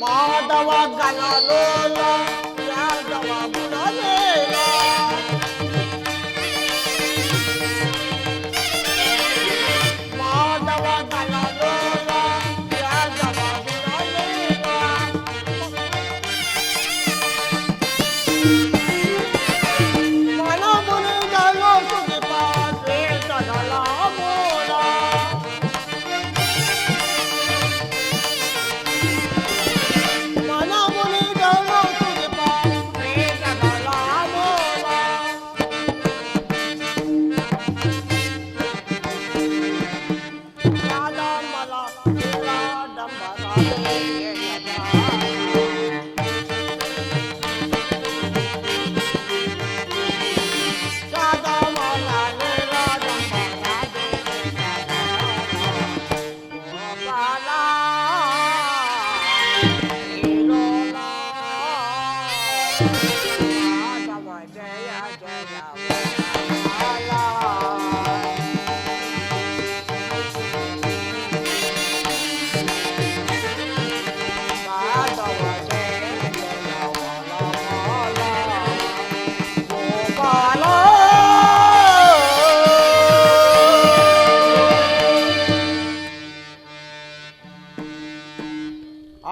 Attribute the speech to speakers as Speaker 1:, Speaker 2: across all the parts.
Speaker 1: ಮಾಧವ ಗಲಲೋಲ ಯಾದವ ಗುಣಲೇಲ ಮಾಧವ ಗಲಲೋಲ ಯಾದವ ಗುಣಲೇಲ ಮನಮುನಿಗಲು ಸುದಿಪ ವೇದನಲ ಮೂಲ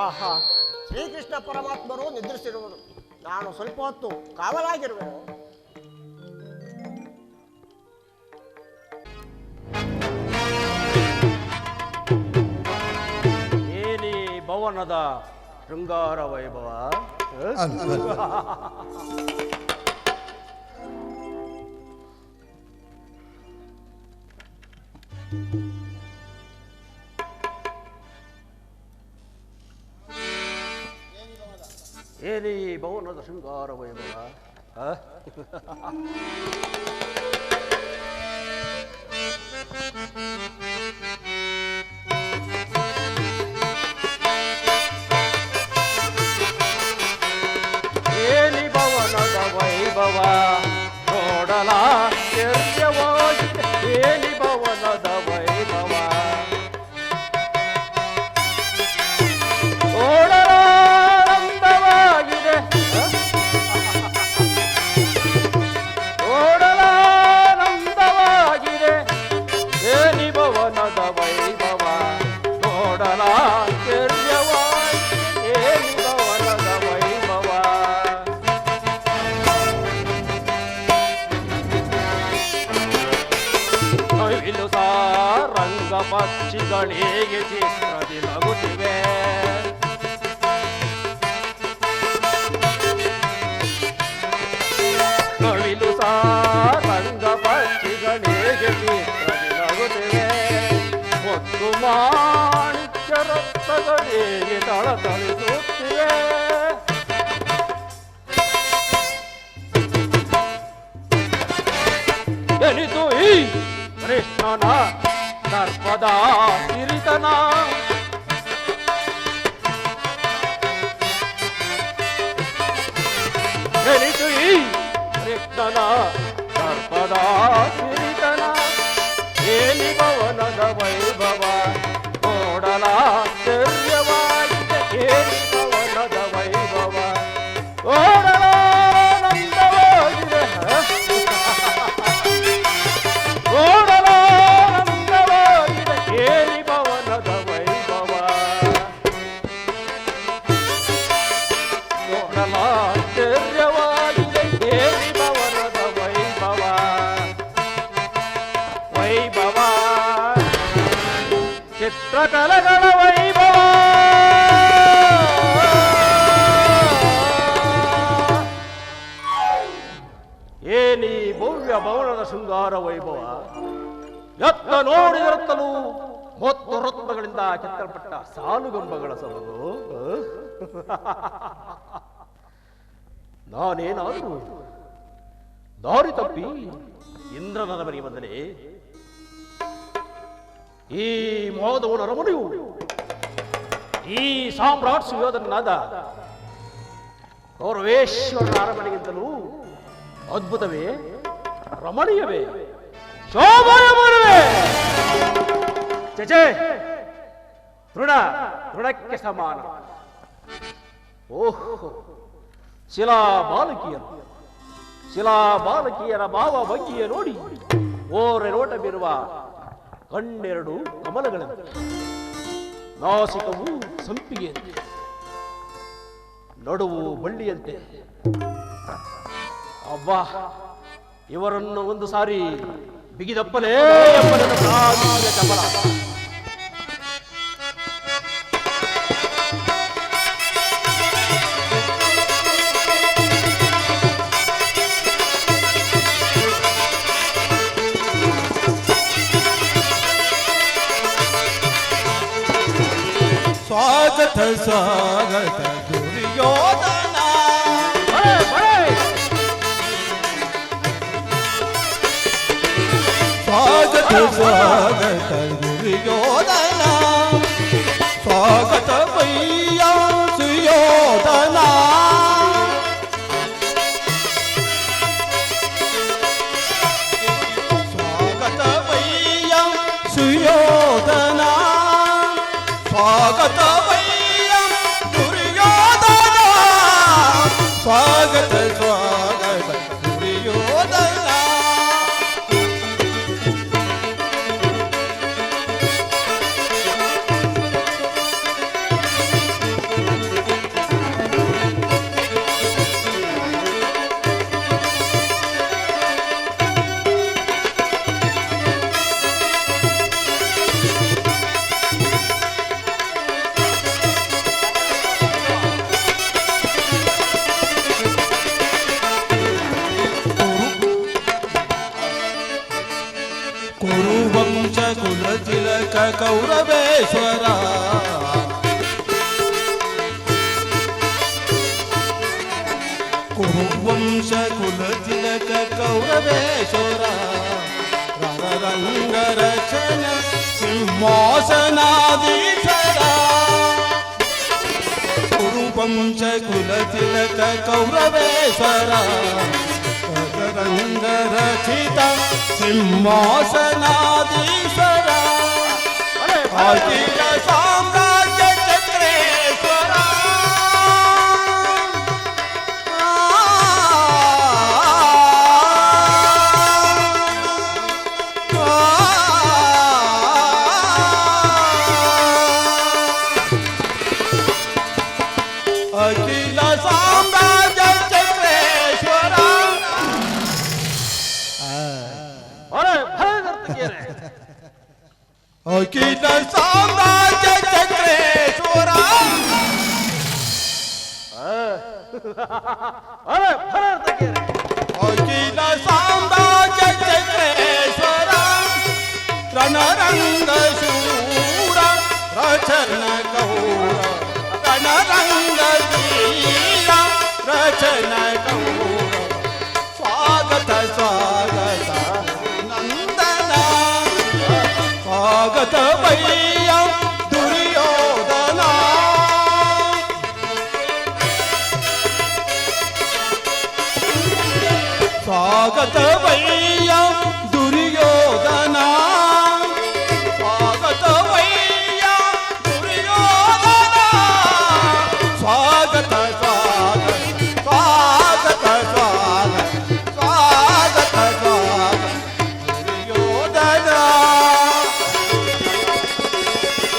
Speaker 1: ಆಹಾ, ಶ್ರೀಕೃಷ್ಣ ಪರಮಾತ್ಮರು ನಿದ್ರಿಸಿರುವರು. ನಾನು ಸ್ವಲ್ಪ ಹೊತ್ತು ಕಾವಲಾಗಿರುವೆನು.
Speaker 2: ಏನಿ ಭವನದ ಶೃಂಗಾರ ವೈಭವ. ಏನಿ ಭವನದ ಶೃಂಗಾರ ವೈಭವ. ಏನಿ ಭವನದ ವೈಭವ ನೋಡಲ ಶರ್ಯವಾಗಿದೆ. ಏನಿ ಭವನದ ವೈಭವ ಓಡಲಾನಂದವಾಗಿದೆ. ಏನಿ ಭವನದ ವೈಭವ ನೋಡಲ ಶರ್ಯವಾಗಿದೆ. ಏನಿ ಭವನದ ವೈಭವ ನವಿಲು ಸಾರಂಗ ಪಕ್ಷಿಗಳಿಗೆ ಚಿತ್ರದಿ ನಗುತ್ತಿವೆ. ನವಿಲು ಸಾರಂಗ ಪಕ್ಷಿಗಳಿಗೆ ಚಿತ್ರದಿ ನಗುತ್ತಿವೆ. ಹೊತ್ತು ಮಾಣಿಕ್ಯ ರಕ್ತಗಳಿಗೆ ತಳತಳಿಸುತ್ತಿವೆ. ಎನಿತು ಈ ಕೃಷ್ಣನ ದರ್ಪದ ಸಿರಿತನ. ಎನಿತು ಈ ಕೃಷ್ಣನ ದರ್ಪದ ಸಿರಿತನ. ಏನಿ ಭವನದ ವೈಭವ ನೋಡಲ ಶರ್ಯವಾಗಿದೆ. ಏನಿ ಭವನದ ವೈಭವ ಓಡಲಾನಂದವಾಗಿದೆ. ಓಡಲಾನಂದವಾಗಿದೆ. ಏನಿ ಭವನದ ವೈಭವ ನೋಡಲಾಶ್ಚರ್ಯವಾಗಿದೆ. ಏನಿ ಭವನದ ವೈಭವ ವೈಭವ ಚಿತ್ರಕಲೆಗಳ ವೈಭವ. ಏನಿ ಭವ್ಯ ಭವನದ ಶೃಂಗಾರ ವೈಭವ. ಎತ್ತ ನೋಡಿದರತ್ತಲೂ ಮತ್ತು ರತ್ನಗಳಿಂದ ಕೆತ್ತಲ್ಪಟ್ಟ ಸಾಲುಗಂಬಗಳ ಸೊಬಗು. ನಾನೇನಾದರೂ ದಾರಿ ತಪ್ಪಿ ಇಂದ್ರನ ಮನೆಗೆ ಬಂದರೆ ಈ ಮೋದವನ ಅರಮನೆಯು ಈ ಸಾಮ್ರಾಟ್ ಸುಯೋಧನಾದ ಕೌರವೇಶ್ವರನ ಅರಮನೆಗಿಂತಲೂ ಅದ್ಭುತವೇ, ರಮಣೀಯವೇ, ಶೋಭಾಯಮಾನವೇ. ಚಚೆ, ತೃಣಕ್ಕೆ ಸಮಾನ. ಓಹೋ, ಶಿಲಾಬಾಲಕಿಯರ ಭಾವ ಭಂಗಿಯ ನೋಡಿ ಓರೆ ನೋಟ ಬೀರುವ ಕಣ್ಣೆರಡು ಕಮಲಗಳಂತೆ, ನಾಸಿಕವು ಸಂಪಿಗೆಯಂತೆ, ನಡುವು ಬಳ್ಳಿಯಂತೆ. ಅಬ್ಬಾ, ಇವರನ್ನು ಒಂದು ಸಾರಿ ಬಿಗಿದಪ್ಪಲೇ ಎಂಬುದನ್ನು ಪ್ರಾಚೀನ ಚಪಲ.
Speaker 3: ಸ್ವಾಗತ ಸ್ವಾಗತ ದುರ್ಯೋಧನ, ಸ್ವಾಗತ ಸ್ವಾಗತ ದುರ್ಯೋಧನ, ಸ್ವಾಗತ ವಯ್ಯ ಸುಯೋಧನ, ಸ್ವಾಗತ ವಯ್ಯ ಸುಯೋಧನ, ಸ್ವಾಗತ ವಯ್ಯ ದುರ್ಯೋಧನ, ಸ್ವಾಗತ ಸ್ವಾಗತ ದುರ್ಯೋಧನ. ಕುರುವಂಶ ಕುಲತಿಲಕ ಕೌರವೇಶ್ವರ, ಕುರುವಂಶ ಕುಲತಿಲಕ ಕೌರವೇಶ್ವರ, ರಣರಂಗ ರಚನ ಸಿಂಹಾಸನಾಧೀಶ್ವರ, ಕುರುವಂಶ ಕುಲತಿಲಕ ಕೌರವೇಶ್ವರ, ರಂಗ ರಚಿತ ಸಿಂಹಾಸನಾಧೀಶ್ವರ, ಅಖಿಲ ಸಾಮ್ರಾಜ್ಯ ಚಕ್ರೇಶ್ವರ, ಅಖಿಲ ಸಾಮ್ರಾಜ್ಯ ಚಕ್ರೇಶ್ವರ. ಅಖಿಲ ಸಾಮ್ರಾಜ್ಯ ಚಕ್ರೇಶ್ವರ. ಅಖಿಲ ಸಾಮ್ರಾಜ್ಯ ಚಕ್ರೇಶ್ವರ, ರಣರಂಗ ಶೂರ ರಚನ ಗೌರ, ರಣರಂಗ ವೀರ ರಚನ ಗೌರ, ಸ್ವಾಗತ ಸ್ವಾಗತ ನಂದನ, ಸ್ವಾಗತ ವಯ್ಯ ದುರ್ಯೋಧನ, ಸ್ವಾಗತ ವಯ್ಯ ದುರ್ಯೋಧನ, ಸ್ವಾಗತ ವಯ್ಯ ದುರ್ಯೋಧನ, ಸ್ವಾಗತ ಸ್ವಾಗತ ಸ್ವಾಗತ ಸ್ವಾಗತ ಸ್ವಾಗತ ಸ್ವಾಗತ ದುರ್ಯೋಧನ,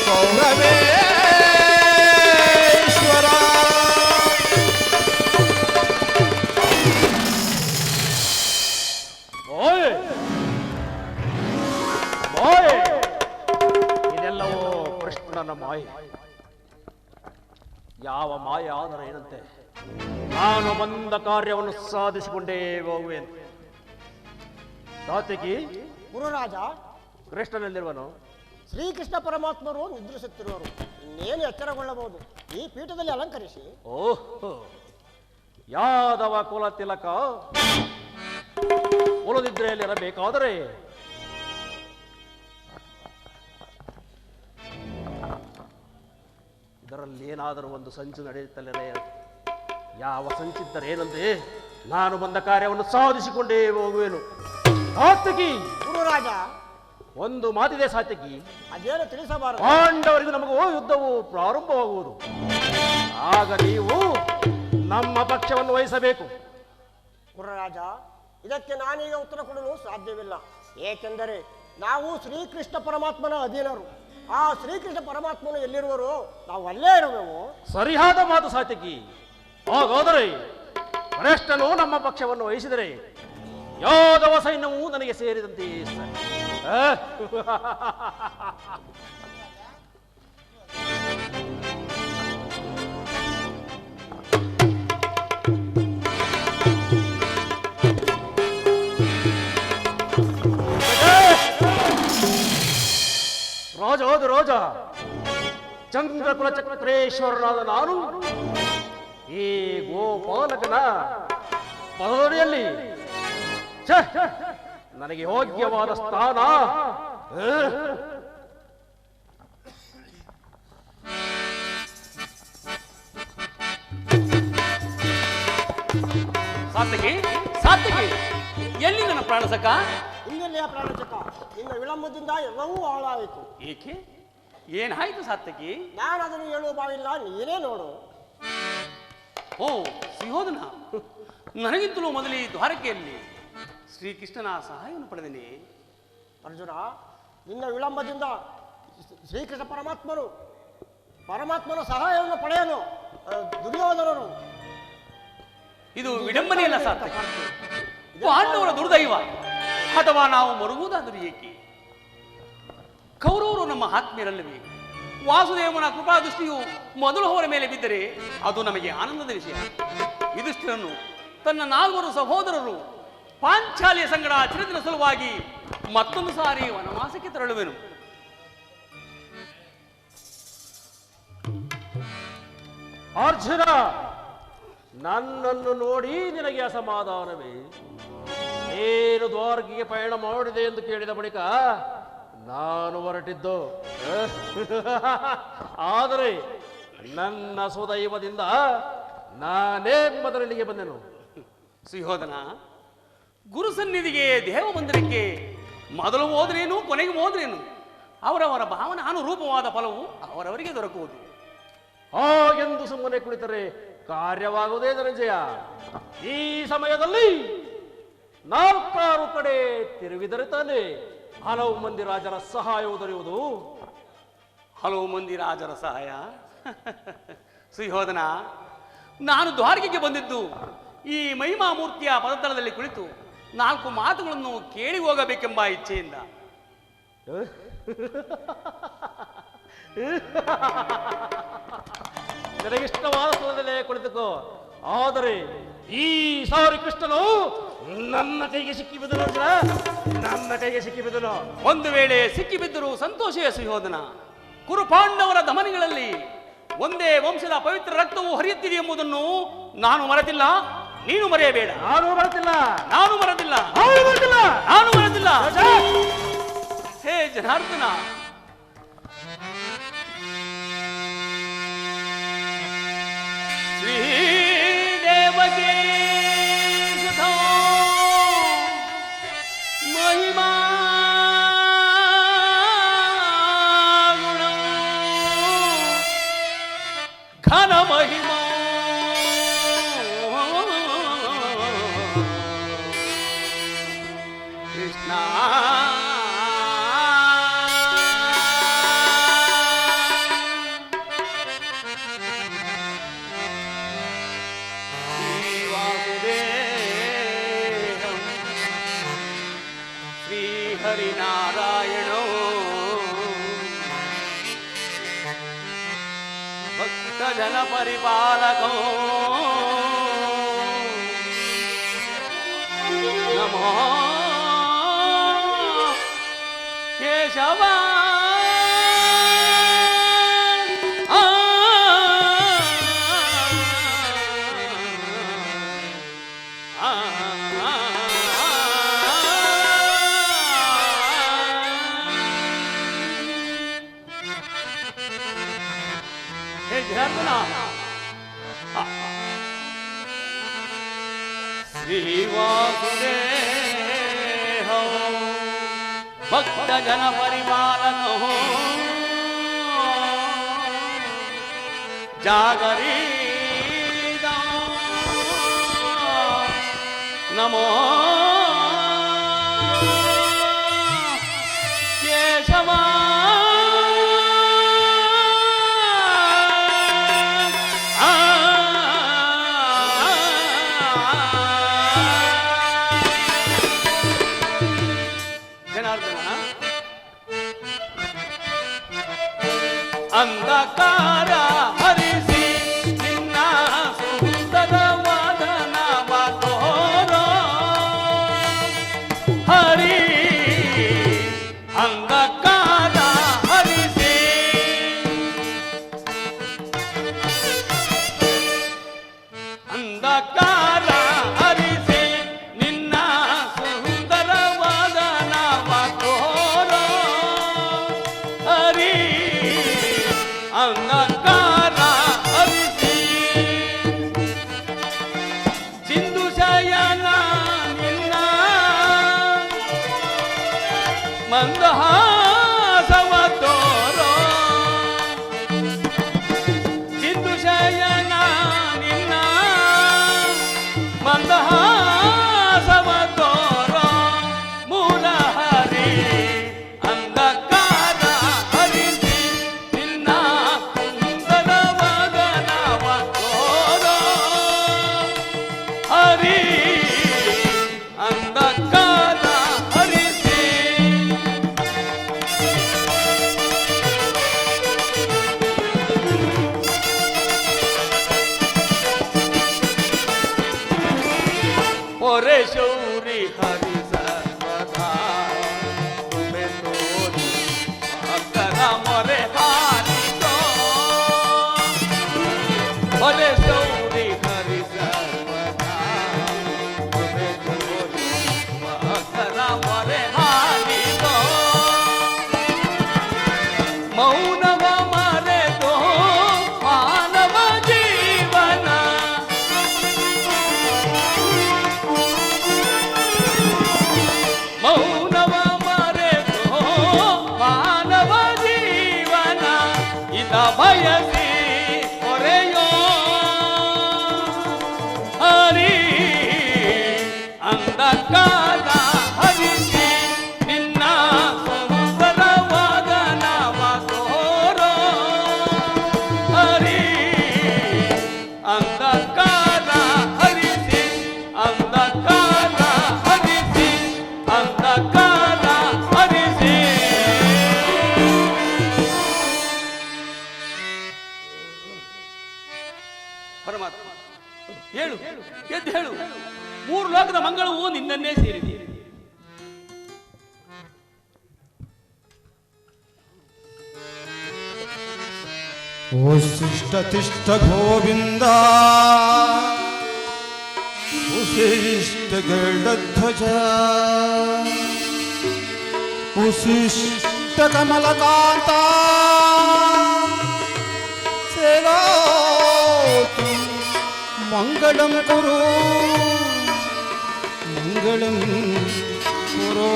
Speaker 3: ಕೌರವೇಶ್ವರ.
Speaker 2: ಇದೆಲ್ಲವೋ ಕೃಷ್ಣನ ಮಾಯೆ. ಯಾವ ಮಾಯ ಆದರೆ ಏನಂತೆ, ನಾನು ಬಂದ ಕಾರ್ಯವನ್ನು ಸಾಧಿಸಿಕೊಂಡೇ ಹೋಗುವೆನು. ಸಾತ್ವಿಕಿ,
Speaker 1: ಗುರುರಾಜ,
Speaker 2: ಕೃಷ್ಣನಲ್ಲಿರುವನು?
Speaker 1: ಶ್ರೀಕೃಷ್ಣ ಪರಮಾತ್ಮರು ನಿದ್ರಿಸುತ್ತಿರುವರು. ಇನ್ನೇನು ಎಚ್ಚರಗೊಳ್ಳಬಹುದು. ಈ ಪೀಠದಲ್ಲಿ ಅಲಂಕರಿಸಿ.
Speaker 2: ಓಹೋ, ಯಾದವ ಕುಲ ತಿಲಕ ಮುಳುನಿದ್ರೆಯಲ್ಲಿರಬೇಕಾದರೆ ಇದರಲ್ಲಿ ಏನಾದರೂ ಒಂದು ಸಂಚು ನಡೆಯುತ್ತಲೇ ಯಾವ ಸಂಚಿದ್ದರೇನೆಂದೇ ನಾನು ಬಂದ ಕಾರ್ಯವನ್ನು ಸಾಧಿಸಿಕೊಂಡೇ ಹೋಗುವೆನು. ಸಾತ್ವಿಕಿ
Speaker 1: ಗುರುರಾಜ,
Speaker 2: ಒಂದು ಮಾತಿದೆ ಸಾತ್ವಿಕಿ,
Speaker 1: ಅದೇನು ತಿಳಿಸಬಾರದು.
Speaker 2: ಪಾಂಡವರಿಗೂ ನಮಗೂ ಯುದ್ಧವು ಪ್ರಾರಂಭವಾಗುವುದು. ಆಗ ನೀವು ನಮ್ಮ ಪಕ್ಷವನ್ನು ವಹಿಸಬೇಕು.
Speaker 1: ಗುರುರಾಜ, ಇದಕ್ಕೆ ನಾನೀಗ ಉತ್ತರ ಕೊಡಲು ಸಾಧ್ಯವಿಲ್ಲ. ಏಕೆಂದರೆ ನಾವು ಶ್ರೀಕೃಷ್ಣ ಪರಮಾತ್ಮನ ಅಧೀನರು. ಆ ಶ್ರೀಕೃಷ್ಣ ಪರಮಾತ್ಮನು ಎಲ್ಲಿರುವರು ನಾವು ಅಲ್ಲೇ ಇರುವೆವು.
Speaker 2: ಸರಿಯಾದ ಮಾತು ಸಾತ್ವಿಕಿ. ಹಾಗಾದರೆ ವರಿಷ್ಠನು ನಮ್ಮ ಪಕ್ಷವನ್ನು ವಹಿಸಿದರೆ ಯಾದವ ಸೈನ್ಯವು ನನಗೆ ಸೇರಿದಂತೆ ಸರಿ. ರಾಜಾದ ರಾಜ ಚಂದ್ರಕುಲ ಚಕ್ರೇಶ್ವರನಾದ ನಾನು ಈ ಗೋಪಾಲಕನ ಪದವಿಯಲ್ಲಿ ನನಗೆ ಯೋಗ್ಯವಾದ ಸ್ಥಾನ
Speaker 4: ಸಾತ್ವಿಕಿ, ಸಾತ್ವಿಕಿ, ಎಲ್ಲಿ ನನ್ನ ಪ್ರಾಣಸಕ?
Speaker 1: ಇನ್ನೆಲ್ಲಿಯ ಪ್ರಾಣಚಕ? ನಿನ್ನ ವಿಳಂಬದಿಂದ ಎಲ್ಲವೂ ಹಾಳಾಯಿತು.
Speaker 4: ಏಕೆ? ಏನಾಯ್ತು ಸಾತ್ವಿಕಿ?
Speaker 1: ನಾನು ಅದನ್ನು ಹೇಳುವ ಬಾವಿಲ್ಲ, ನೀನೇ ನೋಡು.
Speaker 4: ಓ ಸಿಹೋದನ, ನನಗಿಂತಲೂ ಮೊದಲೇ ದ್ವಾರಕೆಯಲ್ಲಿ ಶ್ರೀಕೃಷ್ಣನ ಸಹಾಯವನ್ನು ಪಡೆದೇನೆ.
Speaker 1: ಅರ್ಜುನ, ನಿನ್ನ ವಿಳಂಬದಿಂದ ಶ್ರೀಕೃಷ್ಣ ಪರಮಾತ್ಮನ ಸಹಾಯವನ್ನು ಪಡೆಯಲು ದುರ್ಯೋಧನರು.
Speaker 4: ಇದು ವಿಡಂಬನೆಯಲ್ಲ ಸಾತ್ವಿಕ, ಪಾಂಡವರ ದುರ್ದೈವ. ಅಥವಾ ನಾವು ಮರುಗುವುದಾದರೂ ಏಕೆ? ಕೌರವರು ನಮ್ಮ ಆತ್ಮೀಯರಲ್ಲವೇ? ವಾಸುದೇವನ ಕೃಪಾ ದೃಷ್ಟಿಯು ಮೊದಲು ಅವರ ಮೇಲೆ ಬಿದ್ದರೆ ಅದು ನಮಗೆ ಆನಂದದ ವಿಷಯ. ಯುಧಿಷ್ಠಿರನು ತನ್ನ 4 ಸಹೋದರರು ಪಾಂಚಾಲಿಯ ಸಂಗಡ ಚಿರದಿನ ಸಲುವಾಗಿ ಮತ್ತೊಂದು ಸಾರಿ ವನವಾಸಕ್ಕೆ ತೆರಳುವೆನು.
Speaker 2: ಅರ್ಜುನ, ನನ್ನನ್ನು ನೋಡಿ ನಿನಗೆ ಅಸಮಾಧಾನವೇ? ಏನು ದ್ವಾರಕೆಗೆ ಪಯಣ ಮಾಡಿದೆ ಎಂದು ಕೇಳಿದ ಬಳಿಕ ನಾನು ಹೊರಟಿದ್ದು. ಆದರೆ ನನ್ನ ಸುದೈವದಿಂದ ನಾನೇ ಮೊದಲಿಗೆ ಬಂದೆನು.
Speaker 4: ಸುಯೋಧನ, ಗುರು ಸನ್ನಿಧಿಗೆ ದೇವ ಮಂದಿರಕ್ಕೆ ಮೊದಲು ಹೋದ್ರೇನು ಕೊನೆಗೆ ಹೋದ್ರೇನು ಅವರವರ ಭಾವನಾನುರೂಪವಾದ ಫಲವು ಅವರವರಿಗೆ ದೊರಕುವುದು.
Speaker 2: ಹಾಗೆಂದು ಸುಮ್ಮನೆ ಕುಳಿತರೆ ಕಾರ್ಯವಾಗುವುದೇ ಧನಂಜಯ. ಈ ಸಮಯದಲ್ಲಿ 4 ಕಡೆ ತಿರುಗಿದರೆ ತಾನೆ ಹಲವು ಮಂದಿ ರಾಜರ ಸಹಾಯವು ದೊರೆಯುವುದು.
Speaker 4: ಹಲವು ಮಂದಿ ರಾಜರ ಸಹಾಯ? ಸುಯೋಧನ, ನಾನು ದ್ವಾರಕೆಗೆ ಬಂದಿದ್ದು ಈ ಮಹಿಮಾ ಮೂರ್ತಿಯ ಪದತಲದಲ್ಲಿ ಕುಳಿತು 4 ಮಾತುಗಳನ್ನು ಕೇಳಿ ಹೋಗಬೇಕೆಂಬ ಇಚ್ಛೆಯಿಂದ.
Speaker 2: ನಿನಗಿಷ್ಟವಾದ ಸ್ಥಳದಲ್ಲೇ ಕುಳಿತುಕೋ. ಆದರೆ ಈ ಸಾರಿ ಕೃಷ್ಣನು ನನ್ನ ಕೈಗೆ ಸಿಕ್ಕಿಬಿದ್ದನು. ನನ್ನ ಕೈಗೆ ಸಿಕ್ಕಿಬಿದ್ದನು.
Speaker 4: ಒಂದು ವೇಳೆ ಸಿಕ್ಕಿಬಿದ್ದರೂ ಸಂತೋಷವೇ ಸುಯೋಧನ. ಕುರುಪಾಂಡವರ ಧಮನಿಗಳಲ್ಲಿ ಒಂದೇ ವಂಶದ ಪವಿತ್ರ ರಕ್ತವು ಹರಿಯುತ್ತಿದೆ ಎಂಬುದನ್ನು ನಾನು ಮರೆತಿಲ್ಲ, ನೀನು ಮರೆಯಬೇಡ.
Speaker 2: ನಾನು ಮರೆತಿಲ್ಲ,
Speaker 4: ನಾನು ಮರೆತಿಲ್ಲ,
Speaker 2: ನಾನು ಮರೆತಿಲ್ಲ,
Speaker 4: ನಾನು ಮರೆತಿಲ್ಲ. ಹೇ ಜನಾರ್ದನ, ಶ್ರೀದೇವಗೆ ಸುಧೋ ಮಹಿಮಾ ಗುಣ ಘನ ಮಹಿಮಾ ಕೃಷ್ಣ ಹರಿನಾರಾಯಣೋ ಭಕ್ತ ಜನ ಪರಿಪಾಲಕೋ ನಮೋ ಕೇಶವ. ಭಕ್ತ ಜನ ಪರಿಪಾಲನೋ ಜಾಗರೀದ ನಮೋ ಕೇಶವ ಅಂಧಕಾರ ಹರಿಸಿ ನಿನ್ನ ಸುಂದರವಾದ ನಾಮ ತೋರೋ ಹರಿ ಅಂಧಕಾರ ಹರಿಸಿ ಅಂಧಕಾರ ಹರಿಸಿ ನಿನ್ನ ಸುಂದರವಾದ ನಾಮ ತೋರೋ ಹರಿ ಅಂಧಕಾರ ಹರಿಸಿ ಸಿಂಧು ಶಯನ ನಿನ್ನ ಮಂದಹಾಸವ ತೋರೋ ಸಿಂಧು ಶಯನ ನಿನ್ನ ಮಂದಹಾಸವ ತೋರೋ ಮೂಲ ಹರಿ ಅಂಧಕಾರ ಹರಿಸಿ ನಿನ್ನ ಸುಂದರವಾದ ನಾಮ ತೋರೋ ಹರಿ ಅಂಧಕಾರ ಹರಿಸಿ ಒರೆ ಶೌರಿ ಹರಿ ಸರ್ವದಾ ತುಮೆ ತೋರಿ ಭಕ್ತರ ಮೊರೆ ಹಾರಿಸೋ ಒರೆ ಶೌರಿ ಹರಿ ಸರ್ವದಾ ತುಮೆ ತೋರಿ ಭಕ್ತರ ಮೊರೆ ಹಾರಿಸೋ ಮೌನವ ಮರೆತೋ ಮಾನವ ಜೀವನ ಮೌನವ ಮರೆತೋ ಮಾನವ ಜೀವನ ಇದ ಬಯಸಿ ಹೊರೆಯೋ ಹರಿ ಅಂಧಕಾರ ಹರಿಸಿ ನಿನ್ನ ಸುಂದರವಾದ ನಾಮ ತೋರೋ ಹರಿ ಅಂಧಕಾರ ಹರಿಸಿ ಅಂಧಕಾರ ಹರಿಸಿ ಅಂಧಕಾರ ಹರಿಸಿ ಪರಮಾತ್ಮ ಹೇಳು ಎದ್ದು ಹೇಳು ಮೂರು ಲೋಕದ ಮಂಗಳವು ನಿನ್ನನ್ನೇ ಸೇರಿದೆ
Speaker 3: ಉಶಿಷ್ಟ ತಿಷ್ಠ ಗೋವಿಂದ ಉಶಿಷ್ಟ ಗರುಡಧ್ವಜ ಉಶಿಷ್ಟ ಕಮಲಕಾಂತ ಸೇವಾತು ಮಂಗಳಂ ಕುರು ಮಂಗಳಂ ಕುರು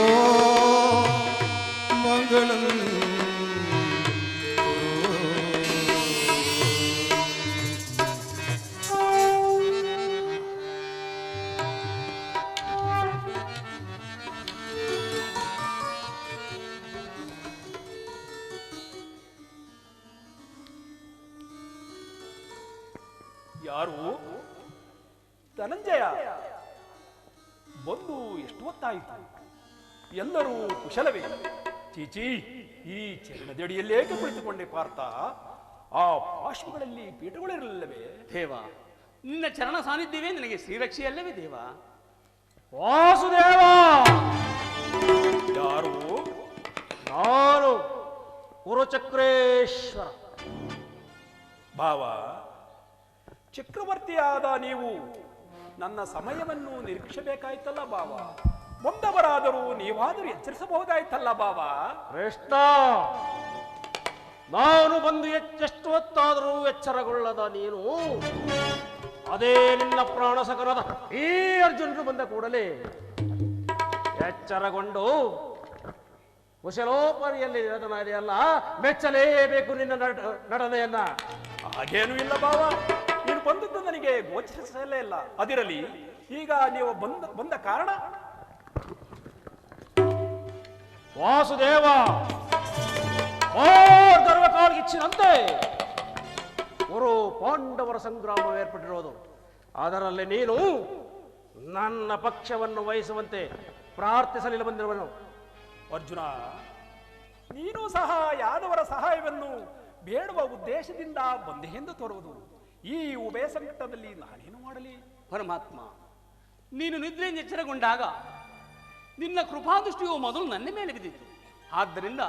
Speaker 3: ಮಂಗಳಂ
Speaker 5: ಯಾರು? ಧನಂಜಯ ಬಂದು ಎಷ್ಟು ಹೊತ್ತಾಯಿತು? ಎಲ್ಲರೂ ಕುಶಲವೇ? ಚೀಚಿ, ಈ ಚರಣದಡಿಯಲ್ಲಿ ಏಕೆ ಕುಳಿತುಕೊಂಡೆ ಪಾರ್ಥ? ಆ ಪಾರ್ಶ್ವಗಳಲ್ಲಿ ಪೀಠಗಳಿರಲಿಲ್ಲವೇ?
Speaker 4: ದೇವ, ನಿನ್ನ ಚರಣ ಸಾನ್ನಿಧ್ಯವೇ ನನಗೆ ಶ್ರೀರಕ್ಷೆಯಲ್ಲವೇ ದೇವ.
Speaker 2: ವಾಸುದೇವ,
Speaker 5: ಯಾರು?
Speaker 2: ನಾನು ಕುರುಚಕ್ರೇಶ್ವರ.
Speaker 5: ಭಾವ, ಚಕ್ರವರ್ತಿಯಾದ ನೀವು ನನ್ನ ಸಮಯವನ್ನು ನಿರೀಕ್ಷಿಸಬೇಕಾಯ್ತಲ್ಲ ಭಾವ. ಮುಂದವರಾದರೂ ನೀವಾದರೂ ಎಚ್ಚರಿಸಬಹುದಾಯ್ತಲ್ಲ ಭಾವ.
Speaker 2: ಕೃಷ್ಣ, ನಾನು ಬಂದು ಎಷ್ಟು ಹೊತ್ತಾದರೂ ಎಚ್ಚರಗೊಳ್ಳದ ನೀನು ಅದೇ ನಿನ್ನ ಪ್ರಾಣ ಸಕರದ ಈ ಅರ್ಜುನರು ಬಂದ ಕೂಡಲೇ ಎಚ್ಚರಗೊಂಡು ಕುಶಲೋಪರಿಯಲ್ಲಿ ನಿರತನಾದೆಯಲ್ಲ, ಮೆಚ್ಚಲೇಬೇಕು ನಿನ್ನ ನಡನೆಯನ್ನ.
Speaker 5: ಹಾಗೇನೂ ಇಲ್ಲ ಬಾವ, ನೀನು ಬಂದದ್ದು ನನಗೆ ಗೋಚರಿಸಲೇ ಇಲ್ಲ. ಅದಿರಲಿ, ಈಗ ನೀವು ಬಂದ ಕಾರಣ?
Speaker 2: ವಾಸುದೇವ ಗರ್ವಕಾಲಿಚ್ಚಿನಂತೆ ಗುರು ಪಾಂಡವರ ಸಂಗ್ರಾಮ ಏರ್ಪಟ್ಟಿರೋದು. ಅದರಲ್ಲಿ ನೀನು ನನ್ನ ಪಕ್ಷವನ್ನು ವಹಿಸುವಂತೆ ಪ್ರಾರ್ಥಿಸಲಿಲ್ಲ ಬಂದಿರುವನು.
Speaker 5: ಅರ್ಜುನ, ನೀನು ಸಹ ಯಾದವರ ಸಹಾಯವನ್ನು ಬೇಡುವ ಉದ್ದೇಶದಿಂದ ಬಂದೆ ಎಂದು ತೋರುವುದು. ಈ ಉಭಯ ಸಂಕಟದಲ್ಲಿ ನಾನೇನು ಮಾಡಲಿ?
Speaker 4: ಪರಮಾತ್ಮ, ನೀನು ನಿದ್ರೆಯಿಂದ ಎಚ್ಚರಗೊಂಡಾಗ ನಿನ್ನ ಕೃಪಾದೃಷ್ಟಿಯು ಮೊದಲು ನನ್ನ ಮೇಲೆ ಬಿದ್ದಿತ್ತು. ಆದ್ದರಿಂದ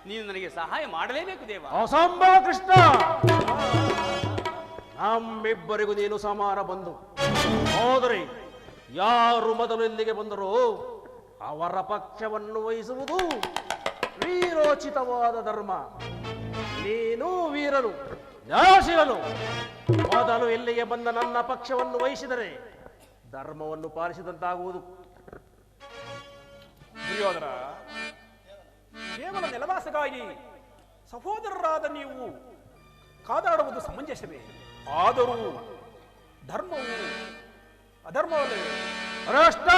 Speaker 4: ನೀನು ನನಗೆ ಸಹಾಯ ಮಾಡಲೇಬೇಕು ದೇವ.
Speaker 2: ಅಸಂಭವ ಕೃಷ್ಣ, ನಮ್ಮಿಬ್ಬರಿಗೂ ನೀನು ಸಮಾನ ಬಂಧು. ಹೋದರೆ ಯಾರು ಮೊದಲು ಇಲ್ಲಿಗೆ ಬಂದರೂ ಅವರ ಪಕ್ಷವನ್ನು ವಹಿಸುವುದು ವೀರೋಚಿತವಾದ ಧರ್ಮ. ನೀನು ವೀರನು, ನ್ಯಾಯಶೀಲನು. ಮೊದಲು ಇಲ್ಲಿಗೆ ಬಂದ ನನ್ನ ಪಕ್ಷವನ್ನು ವಹಿಸಿದರೆ ಧರ್ಮವನ್ನು ಪಾಲಿಸಿದಂತಾಗುವುದು.
Speaker 5: ದುರ್ಯೋಧನ, ಕೇವಲ ನೆಲವಾಸಗಾಗಿ ಸಹೋದರರಾದ ನೀವು ಕಾದಾಡುವುದು ಸಮಂಜಸವೇ? ಆದರೂ ಧರ್ಮವು ಅಧರ್ಮವಲ್ಲವೇ?
Speaker 2: ಭ್ರಷ್ಟ!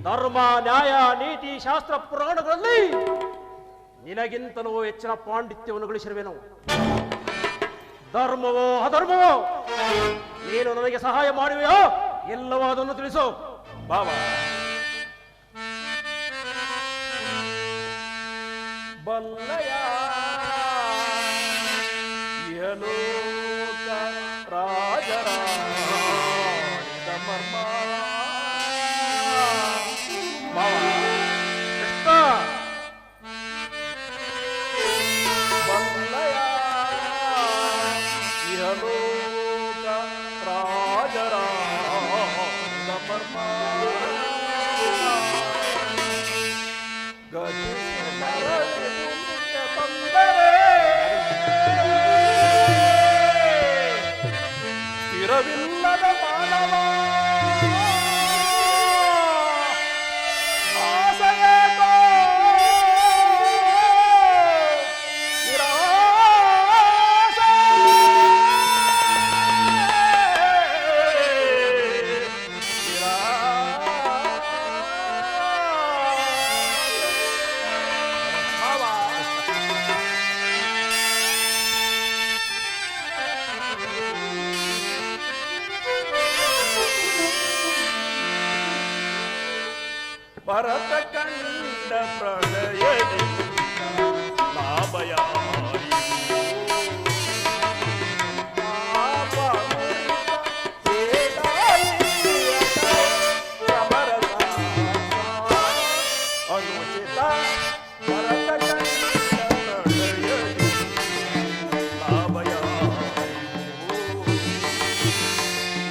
Speaker 2: ಧರ್ಮ, ನ್ಯಾಯ, ನೀತಿ, ಶಾಸ್ತ್ರ, ಪುರಾಣಗಳಲ್ಲಿ ನಿನಗಿಂತಲೂ ಹೆಚ್ಚಿನ ಪಾಂಡಿತ್ಯವನ್ನು ಗಳಿಸಿರುವೆನು. ಧರ್ಮವೋ ಅಧರ್ಮವೋ ನೀನು ನನಗೆ ಸಹಾಯ ಮಾಡುವೆಯೋ ಎಲ್ಲವೋ ಅದನ್ನು ತಿಳಿಸು.
Speaker 5: ಬಾಬಾ, ಬಲ್ಲಯ ಯಲೋಕ ರಾಜರಾಜ ಮರ್ಮ.
Speaker 2: ಕೃಷ್ಣ,
Speaker 5: ಬಲ್ಲಯ ಯಲೋಕ ರಾಜರಾಜ ಮರ್ಮ. ಗತಿ ಸ್ಥಿರವಿಲ್ಲದ ಮಾನವ ಆಸೆಗೇತೋ ನಿರಾಸೆ. ಭರತ ಕಂಡ ಪ್ರಳಯದಿ ಲಾಭಯಾರಿ ಅನುಚಿತ. ಭರತ ಕಂಡ ಪ್ರಳಯದಿ ಲಾಭಯಾರಿ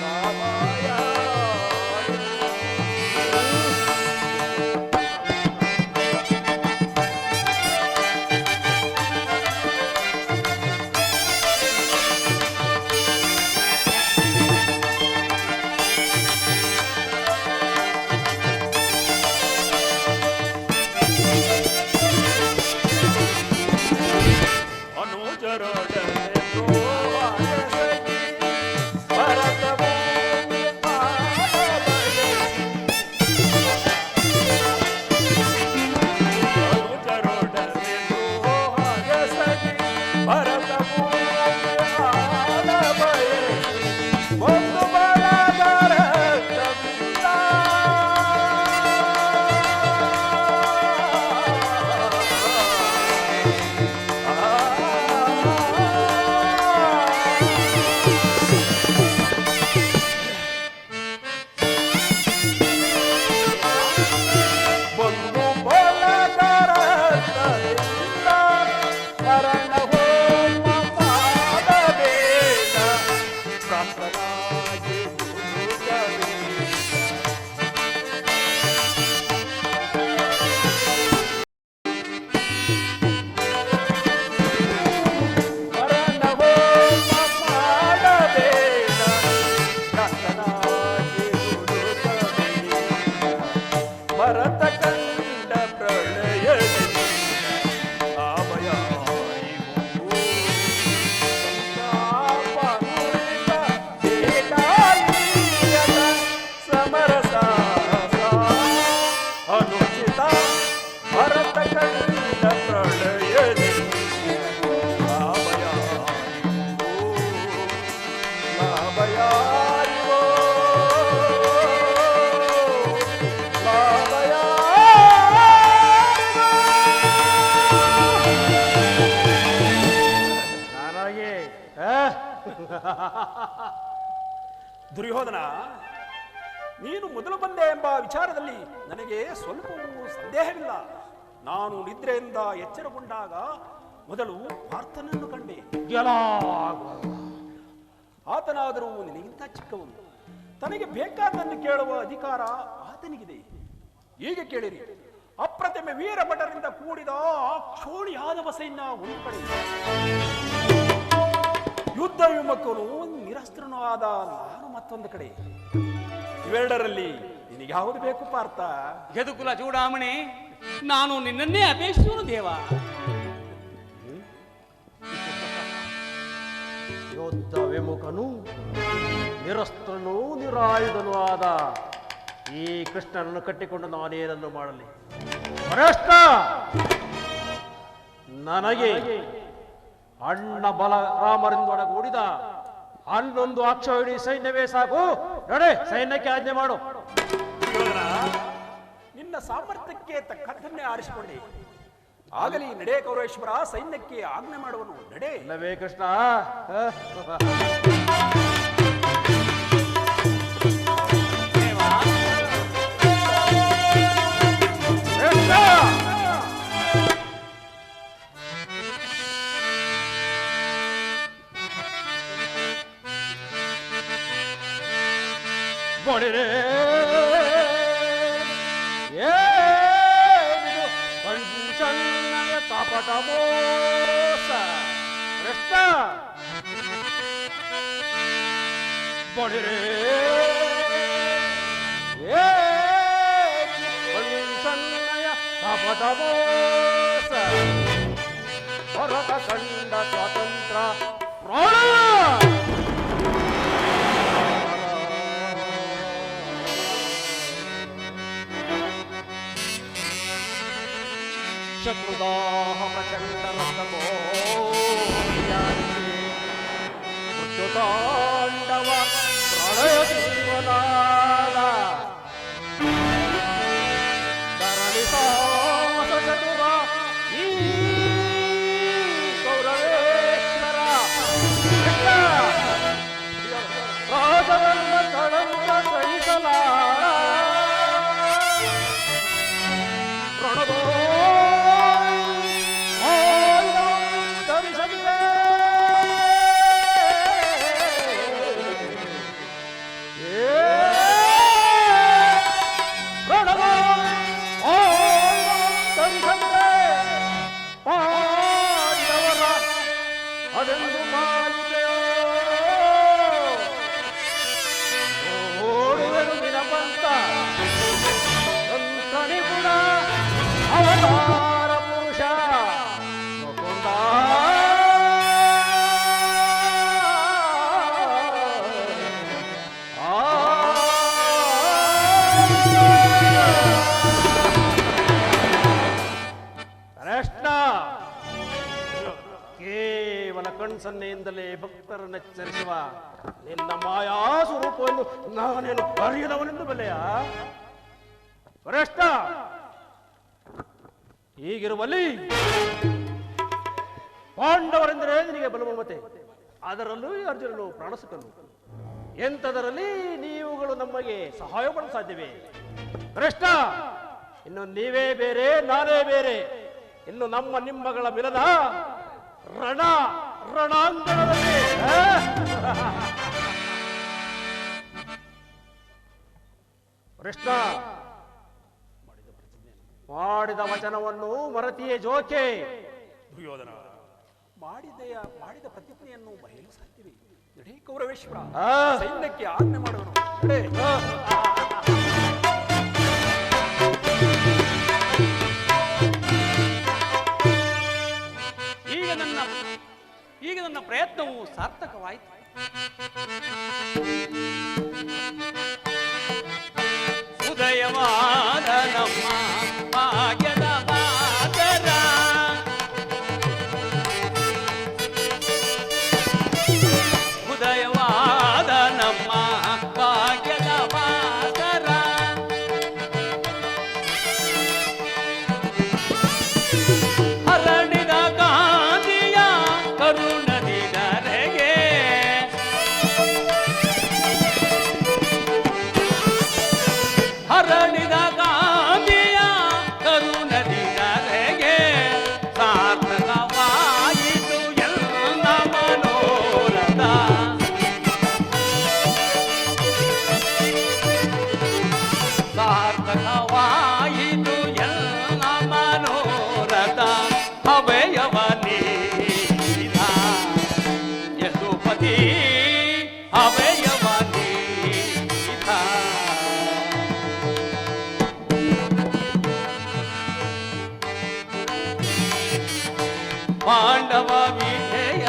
Speaker 5: ಲಾಭಯಾರಿ. ದುರ್ಯೋಧನ, ನೀನು ಮೊದಲು ಬಂದೆ ಎಂಬ ವಿಚಾರದಲ್ಲಿ ನನಗೆ ಸ್ವಲ್ಪವೂ ಸಂದೇಹವಿಲ್ಲ. ನಾನು ನಿದ್ರೆಯಿಂದ ಎಚ್ಚರಗೊಂಡಾಗ ಮೊದಲು ಪಾರ್ಥನನ್ನು ಕಂಡೆ. ಆತನಾದರೂ ನಿನಗಿಂತ ಚಿಕ್ಕವನು. ತನಗೆ ಬೇಕಾದನ್ನು ಕೇಳುವ ಅಧಿಕಾರ ಆತನಿಗಿದೆ. ಈಗ ಕೇಳಿರಿ, ಅಪ್ರತಿಮ ವೀರ ಭಟರಿಂದ ಕೂಡಿದ ಆ ಕ್ಷೋಣಿಯಾದ ಸೈನ್ಯ ಒಂದು ಕಡೆ, ಯುದ್ಧ ವಿಮುಖನು ನಿರಸ್ತ್ರನೂ ಆದ ನಾನು ಮತ್ತೊಂದು ಕಡೆ. ಇವೆರಡರಲ್ಲಿ ನಿನಗೆ ಯಾವುದು ಬೇಕು ಪಾರ್ಥ?
Speaker 4: ಯದುಕುಲ ಚೂಡಾಮಣಿ, ನಾನು ನಿನ್ನನ್ನೇ ಅಪೇಕ್ಷಿಸುವನು ದೇವ.
Speaker 2: ಯೋದ್ಧ ವಿಮುಖನು ನಿರಸ್ತ್ರನೂ ನಿರಾಯುಧನೂ ಆದ ಈ ಕೃಷ್ಣನನ್ನು ಕಟ್ಟಿಕೊಂಡು ನಾನೇನನ್ನು ಮಾಡಲಿ? ವರಿಷ್ಠ, ನನಗೆ ಅಣ್ಣ ಬಲರಾಮರಿಂದೊಡಗೂಡಿದ 11 ಅಕ್ಷೋಹಿಣಿ ಸೈನ್ಯವೇ ಸಾಕು. ನಡೆ, ಸೈನ್ಯಕ್ಕೆ ಆಜ್ಞೆ ಮಾಡು.
Speaker 5: ನಿನ್ನ ಸಾಮರ್ಥ್ಯಕ್ಕೆ ತಕ್ಕದ್ದನ್ನೇ ಆರಿಸಿಕೊಂಡೆ. ಆಗಲಿ, ನಡೆ ಕೌರವೇಶ್ವರ, ಸೈನ್ಯಕ್ಕೆ ಆಜ್ಞೆ ಮಾಡುವನು. ನಡೆ.
Speaker 2: ಇಲ್ಲವೇ ಕೃಷ್ಣ? ಬಡಿರೆ ಪಂಚನ್ನಯ ತಾಪಟ ಮೋಸ ಕೃಷ್ಣ. ಬಡಿರೆ ಪಂಚನ್ನಯ ತಾಪಟ ಮೋಸ ಹೊರತ ಕಂಡ ಸ್ವಾತಂತ್ರ್ಯ ಪ್ರಾಣ. ಶತ್ರುದಾಹ ಪ್ರಚಂಡ ಮೃತ್ಯುತಾಂಡವ ಪ್ರಳಯ ಜೀವನಾದ ಧರಣಿ ಸಾಹಸ ಚತುರ ಈ ಕೌರವೇಶ್ವರ ರಾಜಧರ್ಮ ಕಳಂಕ ಸಹಿಸಲಾರ ಪ್ರಣದೋ ಅವತಾರ ಪುರುಷ ಮುಕುಂದ. ಕೃಷ್ಣ ಕೇವಲ ಕಣ್ಸನ್ನೆಯಿಂದಲೇ ಭಕ್ತರನ್ನು ಎಚ್ಚರಿಸುವ ನಿನ್ನ ಮಾಯಾ ಸ್ವರೂಪವನ್ನು ನಾನೇನು ಅರಿಯದವನೆಂದು ಬೆಲೆಯ? ಕೃಷ್ಣ, ಹೀಗಿರುವಲ್ಲಿ ಪಾಂಡವರೆಂದರೆ ನಿನಗೆ ಬಲಮಮತೆ, ಅದರಲ್ಲೂ ಅರ್ಜುನನು ಪ್ರಾಣಸುಕನು. ಎಂಥದರಲ್ಲಿ ನೀವುಗಳು ನಮಗೆ ಸಹಾಯ ಮಾಡಲು ಸಾಧ್ಯವೇ? ಕೃಷ್ಣ, ಇನ್ನು ನೀವೇ ಬೇರೆ, ನಾನೇ ಬೇರೆ. ಇನ್ನು ನಮ್ಮ ನಿಮ್ಮಗಳ ಮಿಲನ ರಣಾಂಗಣದಲ್ಲಿ. ಕೃಷ್ಣ, ಮಾಡಿದ ವಚನವನ್ನು ಮರತಿಯೇ ಜೋಕೆ.
Speaker 5: ದುರ್ಯೋಧನ, ಮಾಡಿದ ಪ್ರತಿಜ್ಞೆಯನ್ನು ಬಯಲು ಸಾಧ್ಯವೇ? ನಡೆ ಕೌರವೇಶ್ವರ, ಸೈನ್ಯಕ್ಕೆ ಆಜ್ಞೆ ಮಾಡುವನು. ನಡೆ.
Speaker 4: ಈಗ ನನ್ನ ಪ್ರಯತ್ನವು ಸಾರ್ಥಕವಾಯಿತು. ಉದಯವಾದ ನಮ್ಮ ಭಾಗ್ಯದ ಮಾತರ, ಉದಯವಾದ ನಮ್ಮ ಭಾಗ್ಯದ ಮಾತರ, ಹರಡಿದ ಕಾಂತಿಯ ಕರುಣದಿ ಧರೆಗೆ ಪಾಂಡವ ವಿಜಯ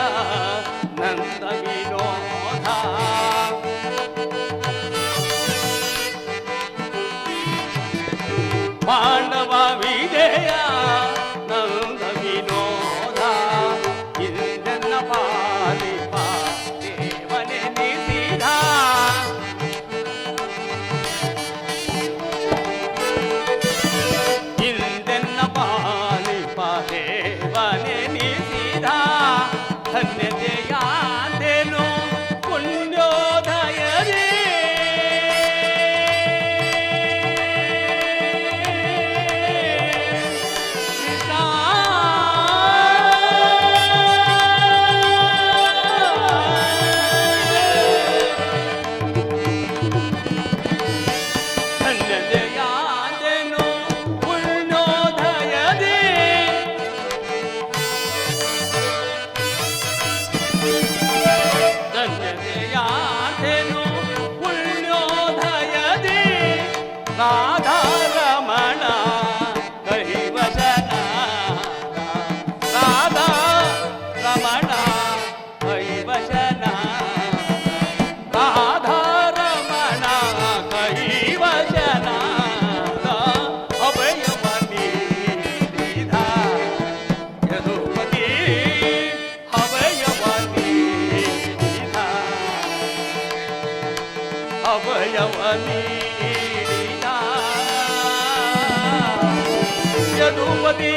Speaker 4: ನಂದ ವಿನೋದ ಪಾಂಡವ ವಿಜಯ ನಂದ ವಿನೋದ ಇಂದನ ಪಾಲಿಪ ದೇವನೆ ನಿಸಿದ ಇಂದನ ಪಾಲಿಪ ದೇವನೆ ನಿಸಿದ ಧನ್ಯತೆಯಾದೆನು ಪುಣ್ಯೋದಯದೇ ರಾಧಾರಮಣ ಕೈವಶನ ರಾಧಾರಮಣ ಕೈವಶನ ರಾಧಾರಮಣ ಕೈವಶನ ಅಭಯವನಿ ಯದುಪತಿ ಅಭಯವನಿ ಅಭಯವನಿ ಯದುಪತಿ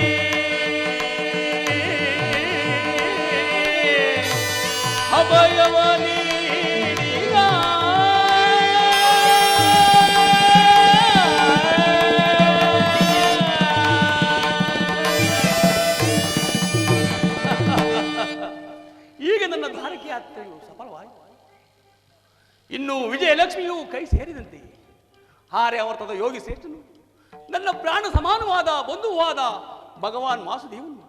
Speaker 4: ಅಭಯವ ನೀಡಿದ ಈಗ ನನ್ನ ಧಾರಕೆ ಯಾತ್ರೆಯು ಸಫಲವಾಯಿತು. ಇನ್ನು ವಿಜಯಲಕ್ಷ್ಮಿಯು ಕೈ ಸೇರಿದಂತೆ ಆರ್ಯಾವರ್ತದ ಯೋಗಿ ಶ್ರೇಷ್ಠನು ನನ್ನ ಪ್ರಾಣ ಸಮಾನವಾದ ಬಂಧುವಾದ ಭಗವಾನ್ ವಾಸುದೇವನು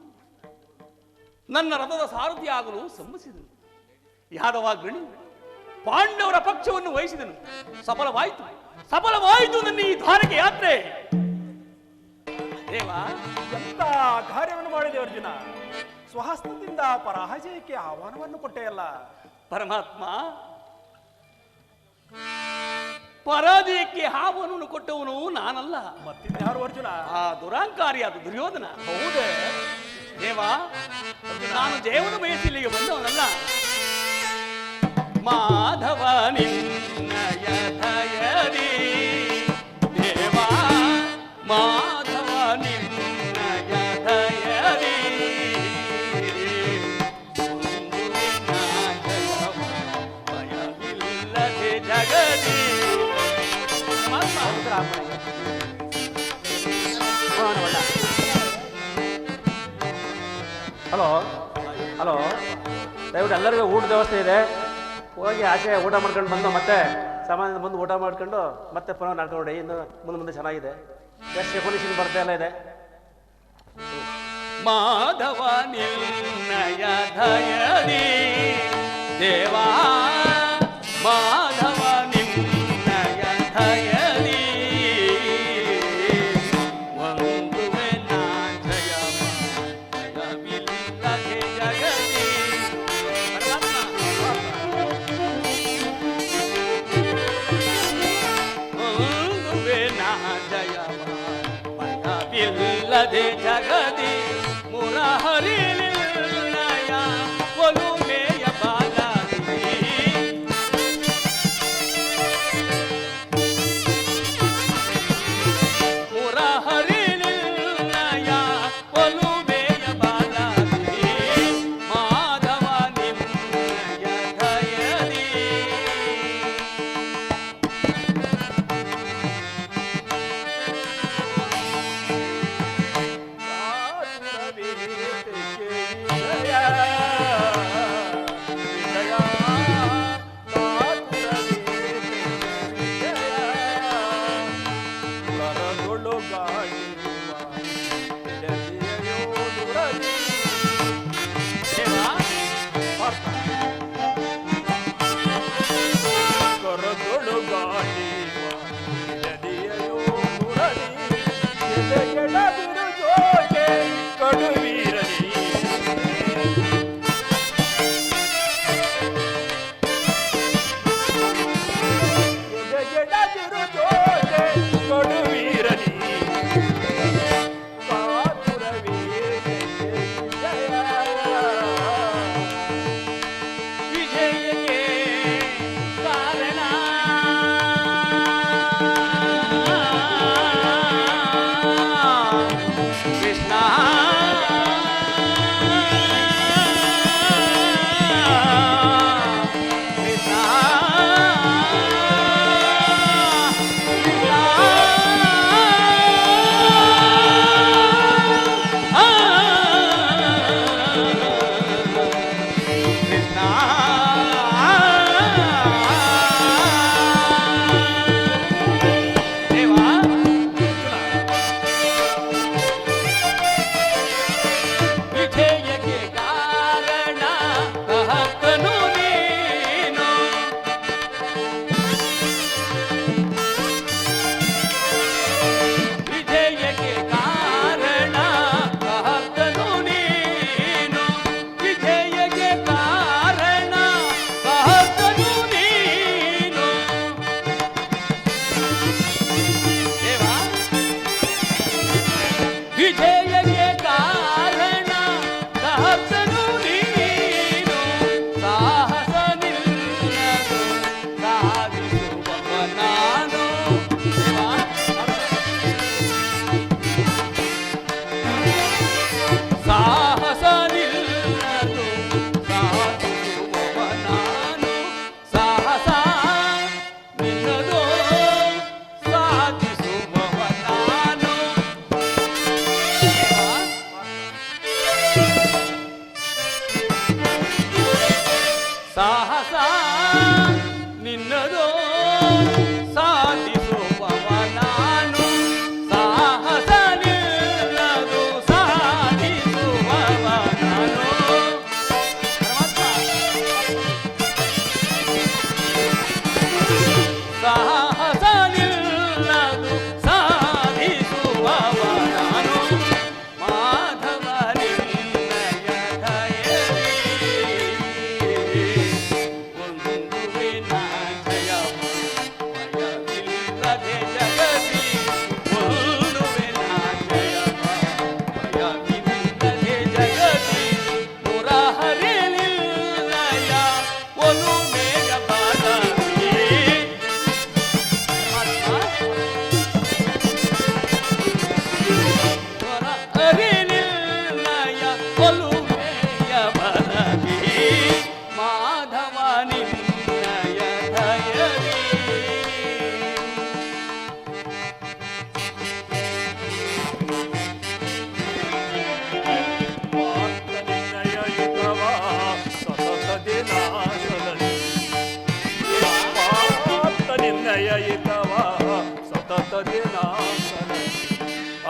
Speaker 4: ನನ್ನ ರಥದ ಸಾರಥಿ ಆಗಲು ಸಮ್ಮತಿಸಿದನು. ಯಾದವಾಗ್ರಣಿ ಪಾಂಡವರ ಪಕ್ಷವನ್ನು ವಹಿಸಿದನು. ಸಫಲವಾಯಿತು ನನ್ನ ಈ ಧಾರಕೆ ಯಾತ್ರೆ. ದೇವ
Speaker 5: ಎಂತ ಕಾರ್ಯವನ್ನು ಮಾಡಿದೆ ಅರ್ಜುನ. ಸ್ವಹಸ್ತದಿಂದ ಪರಾಜಯಕ್ಕೆ ಆಹ್ವಾನವನ್ನು ಕೊಟ್ಟೆಯಲ್ಲ.
Speaker 4: ಪರಮಾತ್ಮ, ಪರಾಜಯಕ್ಕೆ ಆಹ್ವಾನವನ್ನು ಕೊಟ್ಟವನು ನಾನಲ್ಲ,
Speaker 5: ಮತ್ತಿನ್ಯಾರು ಅರ್ಜುನ?
Speaker 4: ಆ ದುರಾಂಕಾರಿಯಾದ ದುರ್ಯೋಧನ.
Speaker 5: ಹೌದೇ
Speaker 4: ದೇವ, ನಾನು ಜಯವನ್ನು ಬಯಸಿಲ್ಲಿಗೆ ಬಂದವನಲ್ಲ. ಮಾಧವ ನಿನ್ನಯ ದಯದಿ ದೇವ, ಮಾಧವ ನಿನ್ನಯ ದಯದಿ ಭಯವಿಲ್ಲದೆ ಜಗದಿ.
Speaker 2: ಹಲೋ ಹಲೋ, ದಯವಿಟ್ಟು ಎಲ್ಲರಿಗೂ ಊಟದ ವ್ಯವಸ್ಥೆ ಇದೆ. ಹೋಗಿ ಆಚೆ ಊಟ ಮಾಡ್ಕೊಂಡು ಬಂದು ಮತ್ತೆ ಸಾಮಾನ್ಯ ಬಂದು ಊಟ ಮಾಡ್ಕೊಂಡು ಮತ್ತೆ ಪುನಃ ನಡ್ಕೊಂಡು ಇನ್ನು ಮುಂದೆ ಚೆನ್ನಾಗಿದೆ. ಎಷ್ಟು ಪೊಲೀಸಿನ ಬರ್ತಾ ಎಲ್ಲ ಇದೆ.
Speaker 4: ಮಾಧವ ನಿನ್ನಯ ದಯದಿ ದೇವಾ, ಮಾಧವ ನಿನ್ನಯ ದಯದಿ ಒಂದುವೆ ನಾ ಜಯ ಜಯವಿಲ್ಲದೆ ಜಗದಿ. ಒಂದುವೆ ನಾ ಜಯ ಭಯವಿಲ್ಲದೆ ಜಗದಿ ಮುರಹರಿ ನಿನ್ನಯ ಒಲುಮೆಯ ಬಾಲದಿ. ಮುರಹರಿ ನಿನ್ನಯ ಒಲುಮೆಯ ಬಾಲದಿ ಮಾಧವ ನಿನ್ನಯ ದಯದಿ.
Speaker 5: ಆತುರವೇತೆ
Speaker 4: ಕೃಷ್ಣ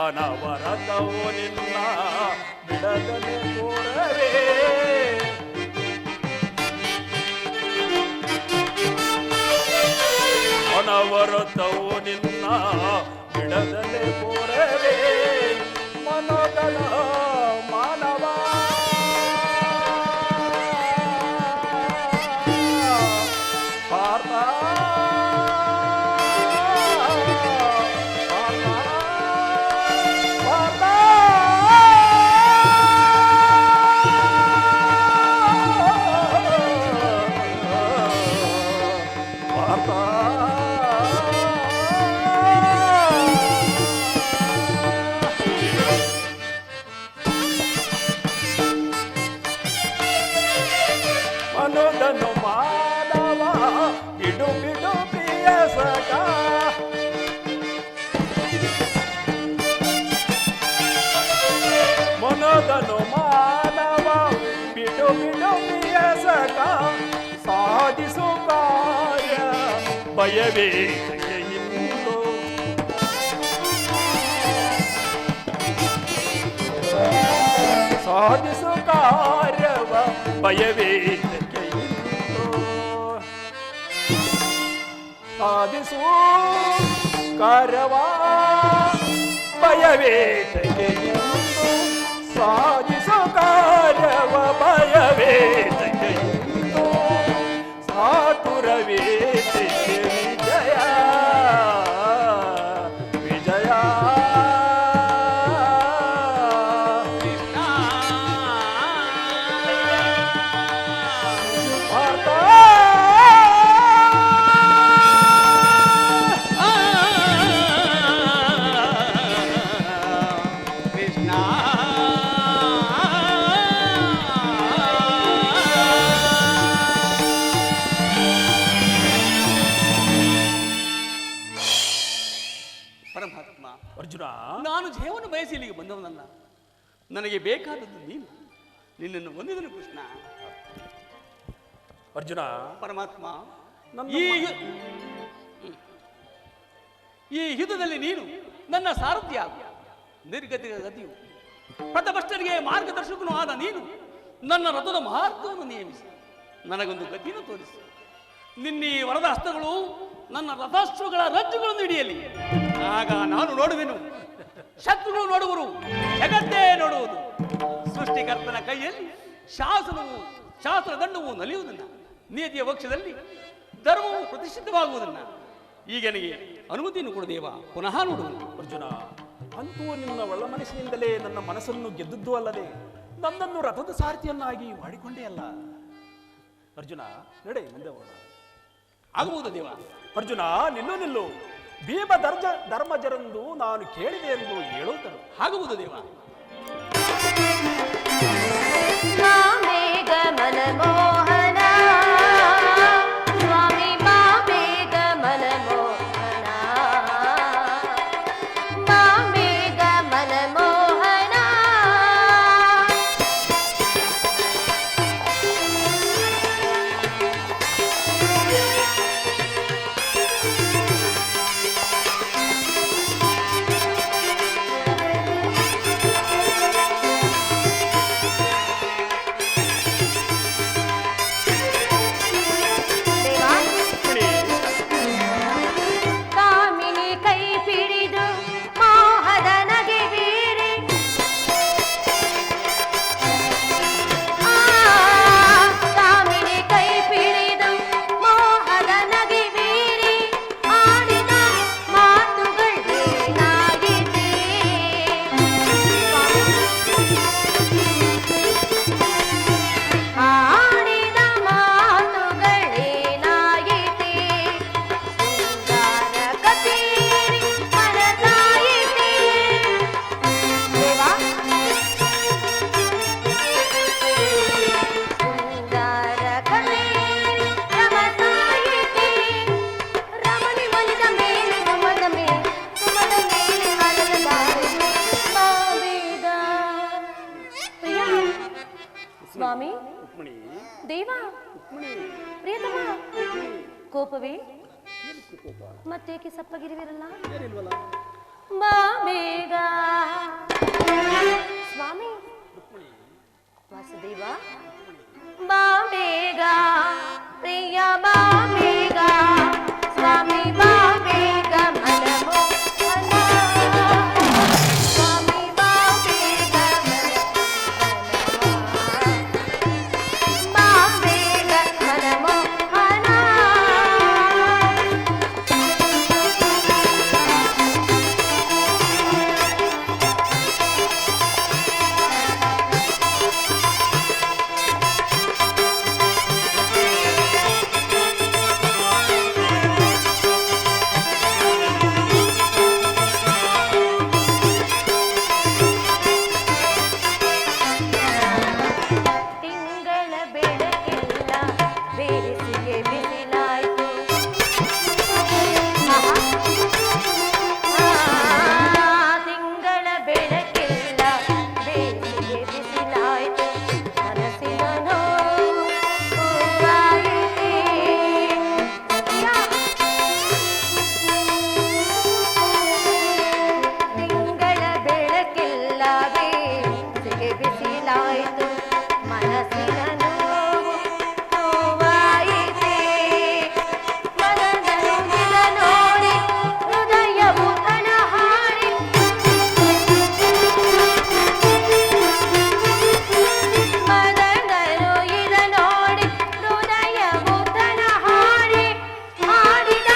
Speaker 5: ಅನವರತವು ನಿನ್ನ ಬಿಡದನೆ ಕೋರವೇ ಅನವರತವು ನಿನ್ನ ಬಿಡದನೆ ಕೋರವೇ ಮನೋದನ ಮಾನವ ಪಾರ್ಥ ಮನೋದನು ಮಾನವ ಬಿಡು ಬಿಡು ಪ್ರಿಯ ಸಖ ಮನೋದನು ಮಾನವ ಬಿಡು ಬಿಡು ಪ್ರಿಯ ಸಖ ಸಾಧಿಸು ಕಾರ್ಯ ಭಯವೇ ಇಂದು ಸಾಧಿಸು ಕಾರ್ಯವ ಭಯವೇ ಸಾಧಿಸು ಕಾರ್ಯವ ಭಯವೇ ಸಾಧಿಸು ಕಾರ್ಯವ ಭಯವೇ ಸಾತುರವೇ ವಿಜಯ ವಿಜಯ
Speaker 4: ಕೃಷ್ಣ ಪರಮಾತ್ಮ,
Speaker 5: ಅರ್ಜುನ,
Speaker 4: ನಾನು ಜಯವನ್ನು ಬಯಸಿ ಇಲ್ಲಿಗೆ ಬಂದವನಲ್ಲ. ನನಗೆ ಬೇಕಾದದ್ದು ನೀನು. ನಿನ್ನನ್ನು ಹೊಂದಿದನು ಕೃಷ್ಣ.
Speaker 5: ಅರ್ಜುನ,
Speaker 4: ಪರಮಾತ್ಮ,
Speaker 5: ನನ್ನ
Speaker 4: ಈ ಯುದ್ಧದಲ್ಲಿ ನೀನು ನನ್ನ ಸಾರಥ್ಯ, ನಿರ್ಗತಿಕ ಗತಿಯು ಪಥಭ್ರಷ್ಟರಿಗೆ ಮಾರ್ಗದರ್ಶಕನು ಆದ ನೀನು ನನ್ನ ರಥದ ಮಾರ್ಗವನ್ನು ನೇಮಿಸಿ ನನಗೊಂದು ಗತಿಯನ್ನು ತೋರಿಸಿ. ನಿನ್ನೀ ವರದ ಹಸ್ತಗಳು ನನ್ನ ರಥಾಶ್ವಗಳ ರಜ್ಜುಗಳನ್ನು ಹಿಡಿಯಲಿ. ಆಗ ನಾನು ನೋಡುವೆನು, ಶತ್ರುಗಳು ನೋಡುವರು, ಜಗತ್ತೇ ನೋಡುವುದು. ಸೃಷ್ಟಿಕರ್ತನ ಕೈಯಲ್ಲಿ ಶಾಸ್ತ್ರ ದಂಡವು ನಲಿಯುವುದನ್ನ, ನೀತಿಯ ಪಕ್ಷದಲ್ಲಿ ಧರ್ಮವು ಪ್ರತಿಷ್ಠಿತವಾಗುವುದನ್ನ ಈಗ ನನಗೆ ಅನುಮತಿಯನ್ನು ಕೊಡುದೇವ. ಪುನಃ ನೋಡುವುದು.
Speaker 5: ಅರ್ಜುನ, ಅಂತೂ ನಿನ್ನ ಒಳ್ಳ ಮನಸ್ಸಿನಿಂದಲೇ ನನ್ನ ಮನಸ್ಸನ್ನು ಗೆದ್ದದ್ದು ಅಲ್ಲದೆ ನನ್ನನ್ನು ರಥದ ಸಾರಥಿಯನ್ನಾಗಿ ಮಾಡಿಕೊಂಡೇ ಅಲ್ಲ. ಅರ್ಜುನ, ನಡೆ ಮುಂದೆ ಹೋಗೋಣ.
Speaker 4: ಆಗಬಹುದು ದೇವ.
Speaker 5: ಅರ್ಜುನ, ನಿಲ್ಲು. ಭೀಮ ಧರ್ಮಜರೆಂದು ನಾನು ಕೇಳಿದೆ ಎಂದು ಹೇಳುತ್ತರು.
Speaker 4: ಆಗಬಹುದು ದೇವ.
Speaker 6: ಮಾಮೇಘ ಮನಮೋಹನ ಸ್ವಾಮಿ, ಮಾಮೇಘ ಮನಮೋಹನ, ಮಾಮೇಘ ಮನಮೋಹನ. ಕಾಮಿನಿ ಕೈ ಪಿಡಿದು ಮೋಹದ ನಗೆ ಬೀರಿ, ಕಾಮಿನಿ ಕೈ ಪಿಡಿದು ಮೋಹದ ನಗೆ ಬೀರಿ ಆಡಿದ ಮಾತುಗಳೇನಾಗಿದೆ, ಆಡಿದ ಮಾತುಗಳೇನಾಯಿತೆ, ಶೃಂಗಾರ ಕಚೇರಿ ಮನದಾಯಿತೆ. ದೇವಾ, ಶೃಂಗಾರ ಕಚೇರಿ ರಮಸಾಯಿತೆ, ರಮಣಿ ಒಲಿದ ಮೇಲೆ ಸುಮದ ಮೇಲೆ ಅಲದ ದಾರಿ ಮಾವೇಗ. ಪ್ರಿಯ ಸ್ವಾಮಿ, ದೇವ, ಪ್ರಿಯತಮ, ಕೋಪವೇ? ಮತ್ತೇಕೆ ಸಪ್ಪಗಿರುವಿರಲ್ಲ? ಬಾ ಬೇಗ ಸ್ವಾಮಿ. ವಾಸುದೇವ, ಬಾ ಬೇಗ ಪ್ರಿಯ, ಬಾ ಬೇಗ ಸ್ವಾಮಿ, ಬಾ ಬೇಗ ಮನಮೋಹನ, ಸ್ವಾಮಿ, ಬಾ ಬೇಗ ಬಾ ಬೇಗ ಮನಮೋಹನ. ತಿಂಗಳ ಬೆಳಕೆಲ್ಲ ಬೇಸಿಗೆ ಬಿಸಿಲಾಯ್ತು, ತಿಂಗಳ ಬೆಳಕೆಲ್ಲ ಬೇಸಿಗೆ ಬಿಸಿಲಾಯ್ತು, ಮನಸ್ಸಿನ ನೋವು ಹೂವಾಯಿತೆ. ತಿಂಗಳ ಬೆಳಕೆಲ್ಲ ಬೇಸಿಗೆ ಬಿಸಿಲಾಯ್ತು, ಮನಸ್ಸಿನ ನೋವು ನೋವಾಯಿತೆ. ಮನದನು ಇದ ನೋಡಿ ಹೃದಯವು ತನಹಾರಿ, ಮನದನು ಇದ ನೋಡಿ ಹೃದಯವು ತನಹಾರಿ, ಆಡಿದ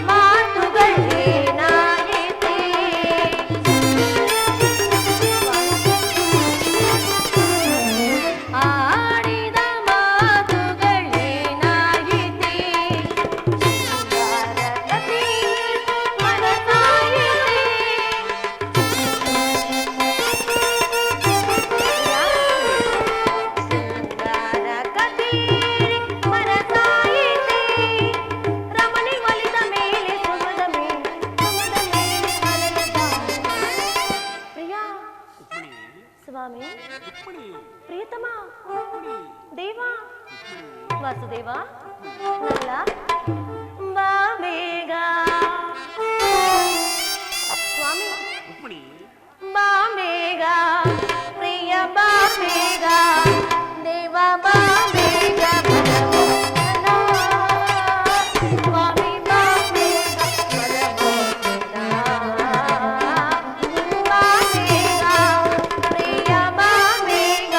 Speaker 6: ಮಾತುಗಳೇನಾಯಿತೆ. ಸ್ವಾಮಿ,
Speaker 5: ರುಕ್ಮಿಣಿ,
Speaker 6: ಪ್ರಿಯತಮ,
Speaker 5: ರುಕ್ಮಿಣಿ.
Speaker 6: ದೇವ, ವಾಸುದೇವ, ನಲ್ಲ ಬಾ ಬೇಗ. ಸ್ವಾಮಿ,
Speaker 5: ರುಕ್ಮಿಣಿ,
Speaker 6: ಬಾ ಬೇಗ, ಪ್ರಿಯ ಬಾ ಬೇಗ, ದೇವ ಬಾ ಬೇಗ, ಸ್ವಾಮಿ ಬಾ ಬೇಗ, ಬಾ ಬೇಗ, ಪ್ರಿಯ ಬಾ ಬೇಗ,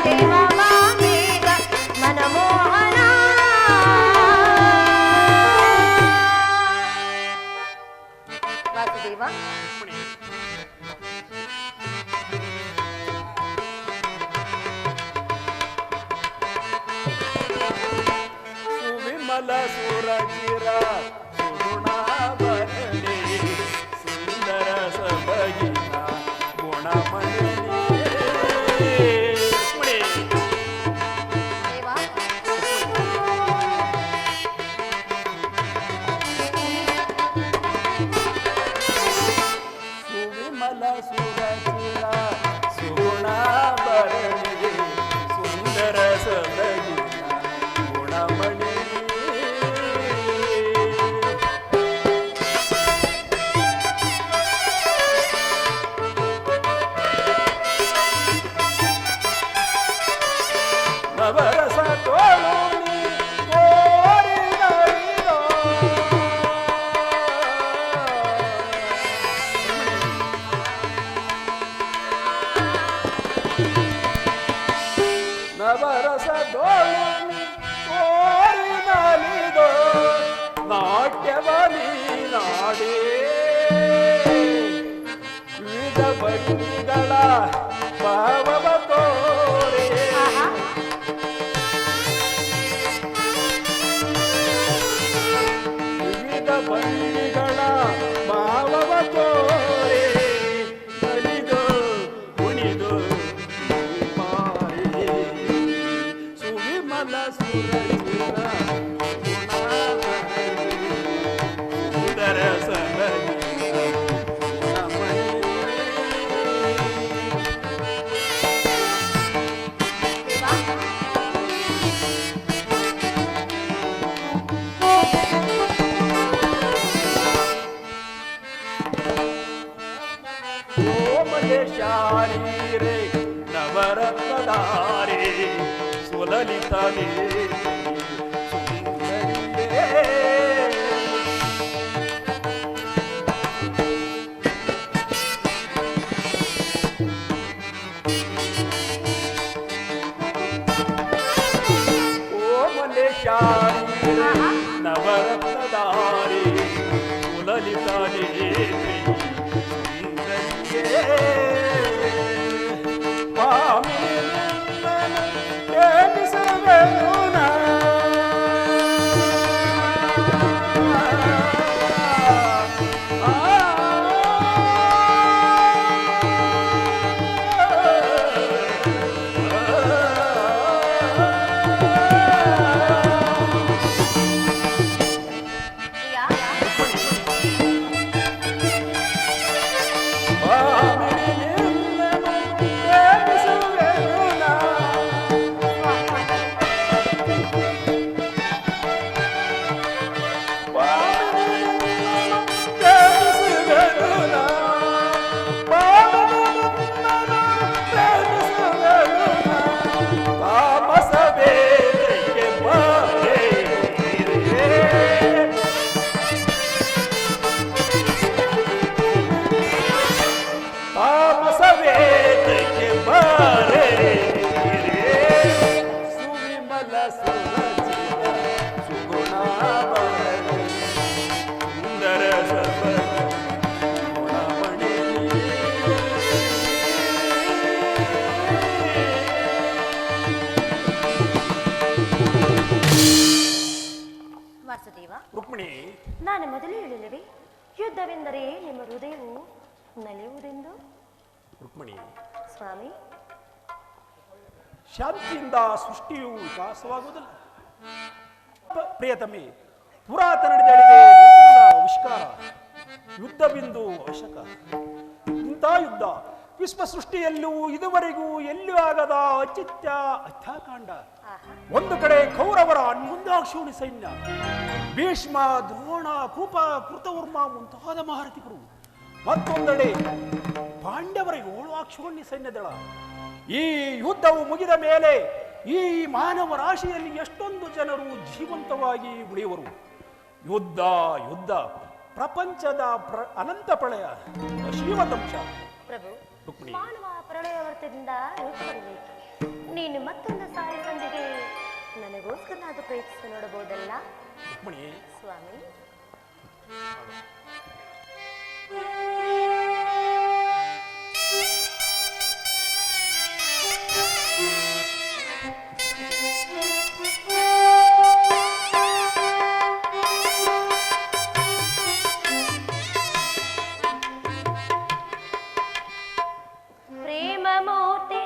Speaker 6: ದೇವ ಬಾ ಬೇಗ, ಮನಮೋಹನ. ವಾಸುದೇವ,
Speaker 5: ಸುವಿಮಲ ಸುರಚಿರ ಸುಗುಣಾಭರಣಿ ಸುಂದರ ಸಬಗಿನ ಗುಣಮಣಿ. ರುಕ್ಮಿಣಿ,
Speaker 6: ದೇವ,
Speaker 5: ಸುವಿಮಲ ಸುರಚಿರ ಸುಗುಣಾಭರಣಿ ಸುಂದರ ಸಬಗಿನ ಗುಣಮಣಿ. ನವರಸ ತೋಳುನಿ ಕೋರಿದರಿದೋ. ನವರಸ ತೋಳುನಿ ಕೋರಿದಲಿದೋ ನಾಟ್ಯವಲಿ ನಾಡೇ ವಿವಿಧ ಬಣ್ಣಿಗಳ ಭಾವವ ತೋರೆ.
Speaker 6: ಆಹಾ,
Speaker 5: ವಿವಿಧ ಬಣ್ಣಿಗಳ ಭಾವವ ತೋರೆ ನಲಿದು ಕುಣಿದು ಮಾರಿ ಸುವಿಮಲ ಸುರಚಿರ ಸುಂದರ ಸಬಗಿನ ಗುಣಮಣಿ. ಕೋಮಲೇಶಾರೀರೆ ನವರತ್ನಧಾರೆ ಸುಲಲಿತ ದೇವಿ ಸುಂದರಿಯೇ. ಕೋಮಲೇಶಾರೀರೆ ನವರತ್ನಧಾರೆ ಸುಲಲಿತ ದೇವಿ
Speaker 6: ವಾಸುದೇವ,
Speaker 5: ರುಕ್ಮಿಣಿ,
Speaker 6: ನಾನು ಮೊದಲೇ ಹೇಳಿಲ್ಲವೇ ಯುದ್ಧವೆಂದರೆ ನಿಮ್ಮ ಹೃದಯವು ನಲಿಯುವುದೆಂದು.
Speaker 5: ರುಕ್ಮಿಣಿ,
Speaker 6: ಸ್ವಾಮಿ,
Speaker 5: ಶಾಂತಿಯಿಂದ ಸೃಷ್ಟಿಯು ವಿಕಾಸವಾಗುವುದಿಲ್ಲ. ಪ್ರಿಯತಮೆ, ಪುರಾತನ ನಡೆದಳಿಗೆ ನೂತನದ ಆವಿಷ್ಕಾರ, ಯುದ್ಧ ಬಿಂದು ಅವಶ್ಯಕ. ಇಂಥ ಯುದ್ಧ ವಿಶ್ವ ಸೃಷ್ಟಿಯಲ್ಲೂ ಇದುವರೆಗೂ ಎಲ್ಲೂ ಆಗದ ಅಚಿತ್ಯ ಹತ್ಯಾಕಾಂಡ. ಒಂದು ಕಡೆ ಕೌರವರ ಮುಂದಾಕ್ಷೋಣಿ ಸೈನ್ಯ, ಭೀಷ್ಮ, ದ್ರೋಣ, ಕೃಪ, ಕೃತವರ್ಮ ಮುಂತಾದ ಮಹಾರಥಿಗಳು. ಮತ್ತೊಂದೆಡೆ ಪಾಂಡವರ 7 ಅಕ್ಷೋಣಿ ಸೈನ್ಯದಳ. ಈ ಯುದ್ಧವು ಮುಗಿದ ಮೇಲೆ ಈ ಮಾನವ ರಾಶಿಯಲ್ಲಿ ಎಷ್ಟೊಂದು ಜನರು ಜೀವಂತವಾಗಿ ಉಳಿಯುವರು. ಯುದ್ಧ ಯುದ್ಧ ಪ್ರಪಂಚದ ಅನಂತ ಪ್ರಳಯ ಅಶೀಮದಂಶ.
Speaker 6: ಪ್ರಭು,
Speaker 5: ರುಕ್ಮಿಣಿ.
Speaker 6: ಮಾನವ ಪ್ರಳಯವರ್ತದಿಂದ ರೂಪುಗೊಳ್ಳಬೇಕು. ನೀನು ಮತ್ತೊಂದು ಸಾರಿ ಸಂದಿಗೆ ನನಗೋಸ್ಕರನಾದ ಪ್ರಯತ್ನಿಸಿ ನೋಡಬಹುದಲ್ಲ
Speaker 5: ರುಕ್ಮಿಣಿ.
Speaker 6: ಸ್ವಾಮಿ? ಪ್ರೇಮಮೂರ್ತಿ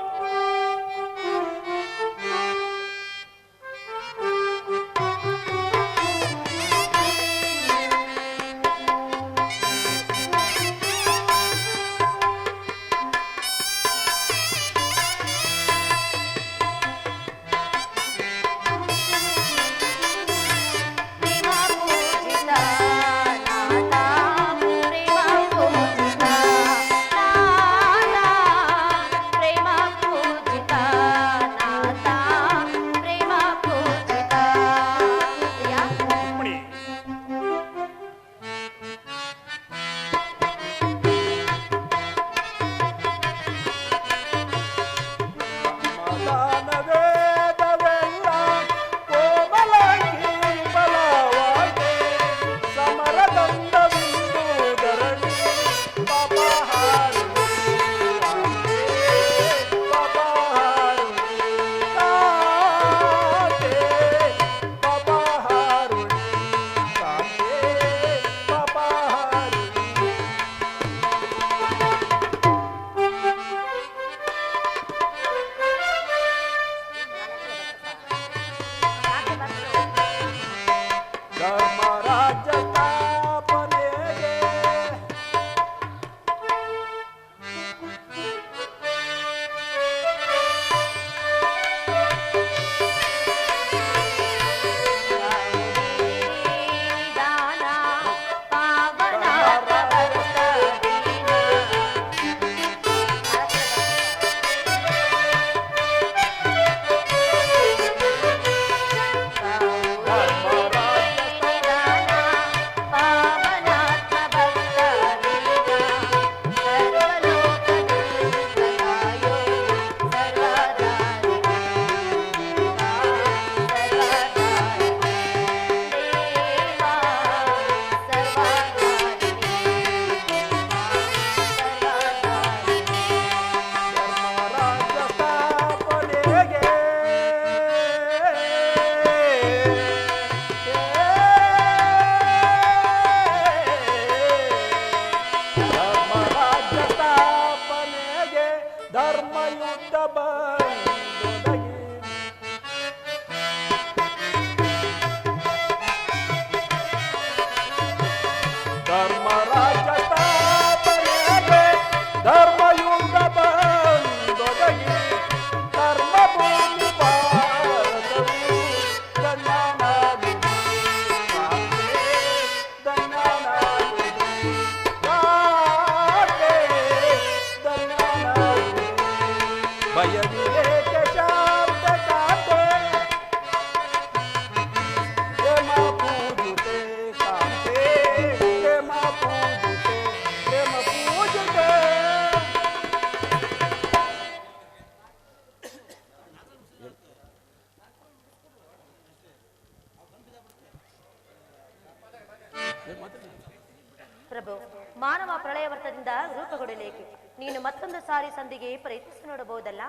Speaker 6: ಪ್ರಭು, ಮಾನವ ಪ್ರಳಯವರ್ತದಿಂದ ರೂಪುಗೊಳ್ಳಲೇಕೆ ನೀನು ಮತ್ತೊಂದು ಸಾರಿ ಸಂಧಿಗೆ ಪ್ರಯತ್ನಿಸಿ ನೋಡಬಹುದಲ್ಲ?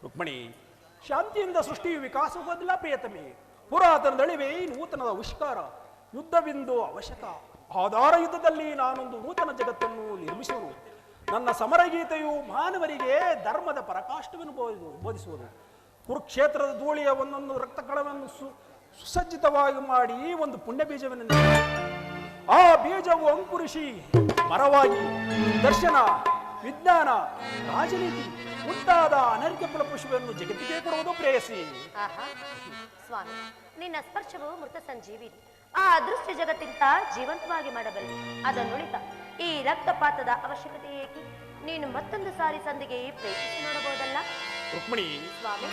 Speaker 5: ರುಕ್ಮಿಣಿ, ಶಾಂತಿಯಿಂದ ಸೃಷ್ಟಿಯು ವಿಕಾಸವಾಗುವುದಿಲ್ಲ ಪ್ರಿಯತಮೆ. ಪುರಾತನದಳಿವೆ ನೂತನದ ಆವಿಷ್ಕಾರ. ಯುದ್ಧವೆಂದು ಅವಶ್ಯಕ. ಆಧಾರ ಯುದ್ಧದಲ್ಲಿ ನಾನೊಂದು ನೂತನ ಜಗತ್ತನ್ನು ನಿರ್ಮಿಸುವುದು. ನನ್ನ ಸಮರಗೀತೆಯು ಮಾನವರಿಗೆ ಧರ್ಮದ ಪರಾಕಾಷ್ಠವನ್ನು ಬೋಧಿಸುವುದು. ಕುರುಕ್ಷೇತ್ರದ ಧೂಳಿಯ ಒಂದೊಂದು ರಕ್ತಕಣವನ್ನು ಸುಸಜ್ಜಿತವಾಗಿ ಮಾಡಿ ಒಂದು ಪುಣ್ಯ ಬೀಜವನ್ನು ಆ ಬೀಜವು ಅಂಕುರಿಸಿ ಮರವಾಗಿ ದರ್ಶನ ವಿಜ್ಞಾನ, ರಾಜನೀತಿ ಮುಂತಾದ ಅನರ್ಘ್ಯ ಫಲಪುಷ್ಪವನ್ನು ಜಗತ್ತಿಗೆ ಕೊಡುವುದು ಪ್ರೇಯಸಿ.
Speaker 6: ಆಹಾ ಸ್ವಾಮಿ, ನಿನ್ನ ಸ್ಪರ್ಶವು ಮೃತ ಸಂಜೀವಿ. ಆ ಅದೃಶ್ಯ ಜಗತ್ತಿಂತ ಜೀವಂತವಾಗಿ ಮಾಡಬಲ್ಲೆ. ಅದನ್ನುಳಿತ ಈ ರಕ್ತಪಾತದ ಅವಶ್ಯಕತೆ ಏಕೆ? ನೀನು ಮತ್ತೊಂದು ಸಾರಿ ಸಂಧಿಗೆ ಪ್ರಯತ್ನಿಸಿ ನೋಡಬಹುದಲ್ಲ
Speaker 5: ರುಕ್ಮಿಣಿ,
Speaker 6: ಸ್ವಾಮಿ.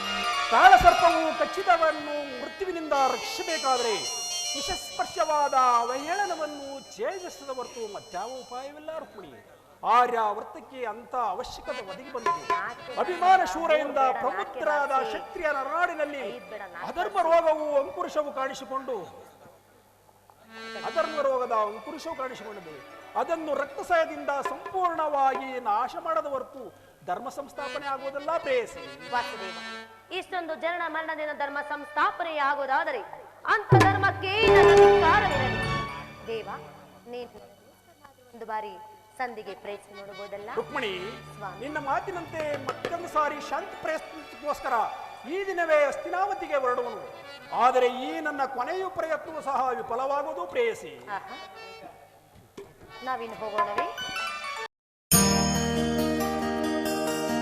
Speaker 5: ಕಾಳಸರ್ಪವು ಕಚ್ಚಿದವನ್ನು ಮೃತ್ಯುವಿನಿಂದ ರಕ್ಷಿಸಬೇಕಾದರೆ ವಿಷಸ್ಪರ್ಶವಾದ ಅವಹೇಳನವನ್ನು ಛೇದಿಸದ ಹೊರತು ಮತ್ಯಾವ ಉಪಾಯವಿಲ್ಲ ರುಕ್ಮಿಣಿ. ಆರ್ಯಾವರ್ತಕ್ಕೆ ಅಂತ ಅವಶ್ಯಕತೆ ಒದಗಿ ಬಂದಿದೆ. ಅಭಿಮಾನ ಶೂರೆಯಿಂದ ಪ್ರಬುದ್ಧರಾದ ಕ್ಷತ್ರಿಯರ ನಾಡಿನಲ್ಲಿ ಅಧರ್ಮ ರೋಗವು ಅಂಕುರಿಶವು ಕಾಣಿಸಿಕೊಂಡು ಕಾಣಿಸಿಕೊಂಡಿದೆ. ಅದನ್ನು ರಕ್ತಸಾಯದಿಂದ ಸಂಪೂರ್ಣವಾಗಿ ನಾಶ ಮಾಡದ ಹೊರತು ಧರ್ಮ ಸಂಸ್ಥಾಪನೆ ಆಗುವುದಲ್ಲ ಪ್ರೇಯಸಿ.
Speaker 6: ವಾಸುದೇವ, ಇಷ್ಟೊಂದು ಜನನ ಮರಣದಿಂದ ಧರ್ಮ ಸಂಸ್ಥಾಪನೆ ಆಗುವುದಾದರೆ ಅಂತ ಧರ್ಮಕ್ಕೆ ನನ್ನ ಧಿಕ್ಕಾರವಿರಲಿ. ದೇವ, ನೀನು ಒಂದು ಬಾರಿ ಸಂಧಿಗೆ ಪ್ರಯತ್ನ ನೋಡಬಹುದಲ್ಲ
Speaker 5: ರುಕ್ಮಿಣಿ,
Speaker 6: ಸ್ವಾಮಿ.
Speaker 5: ನಿನ್ನ ಮಾತಿನಂತೆ ಮತ್ತೊಂದು ಸಾರಿ ಶಾಂತಿ ಪ್ರಯತ್ನಕ್ಕೋಸ್ಕರ ಈ ದಿನವೇ ಹಸ್ತಿನಾವತಿಗೆ ಹೊರಡುವನು. ಆದರೆ ಈ ನನ್ನ ಕೊನೆಯ ಪ್ರಯತ್ನವೂ ಸಹ ವಿಫಲವಾಗುವುದು ಪ್ರೇಯಸಿ.
Speaker 6: ನಾವಿನ್ನು ಹೋಗೋಣವೇ?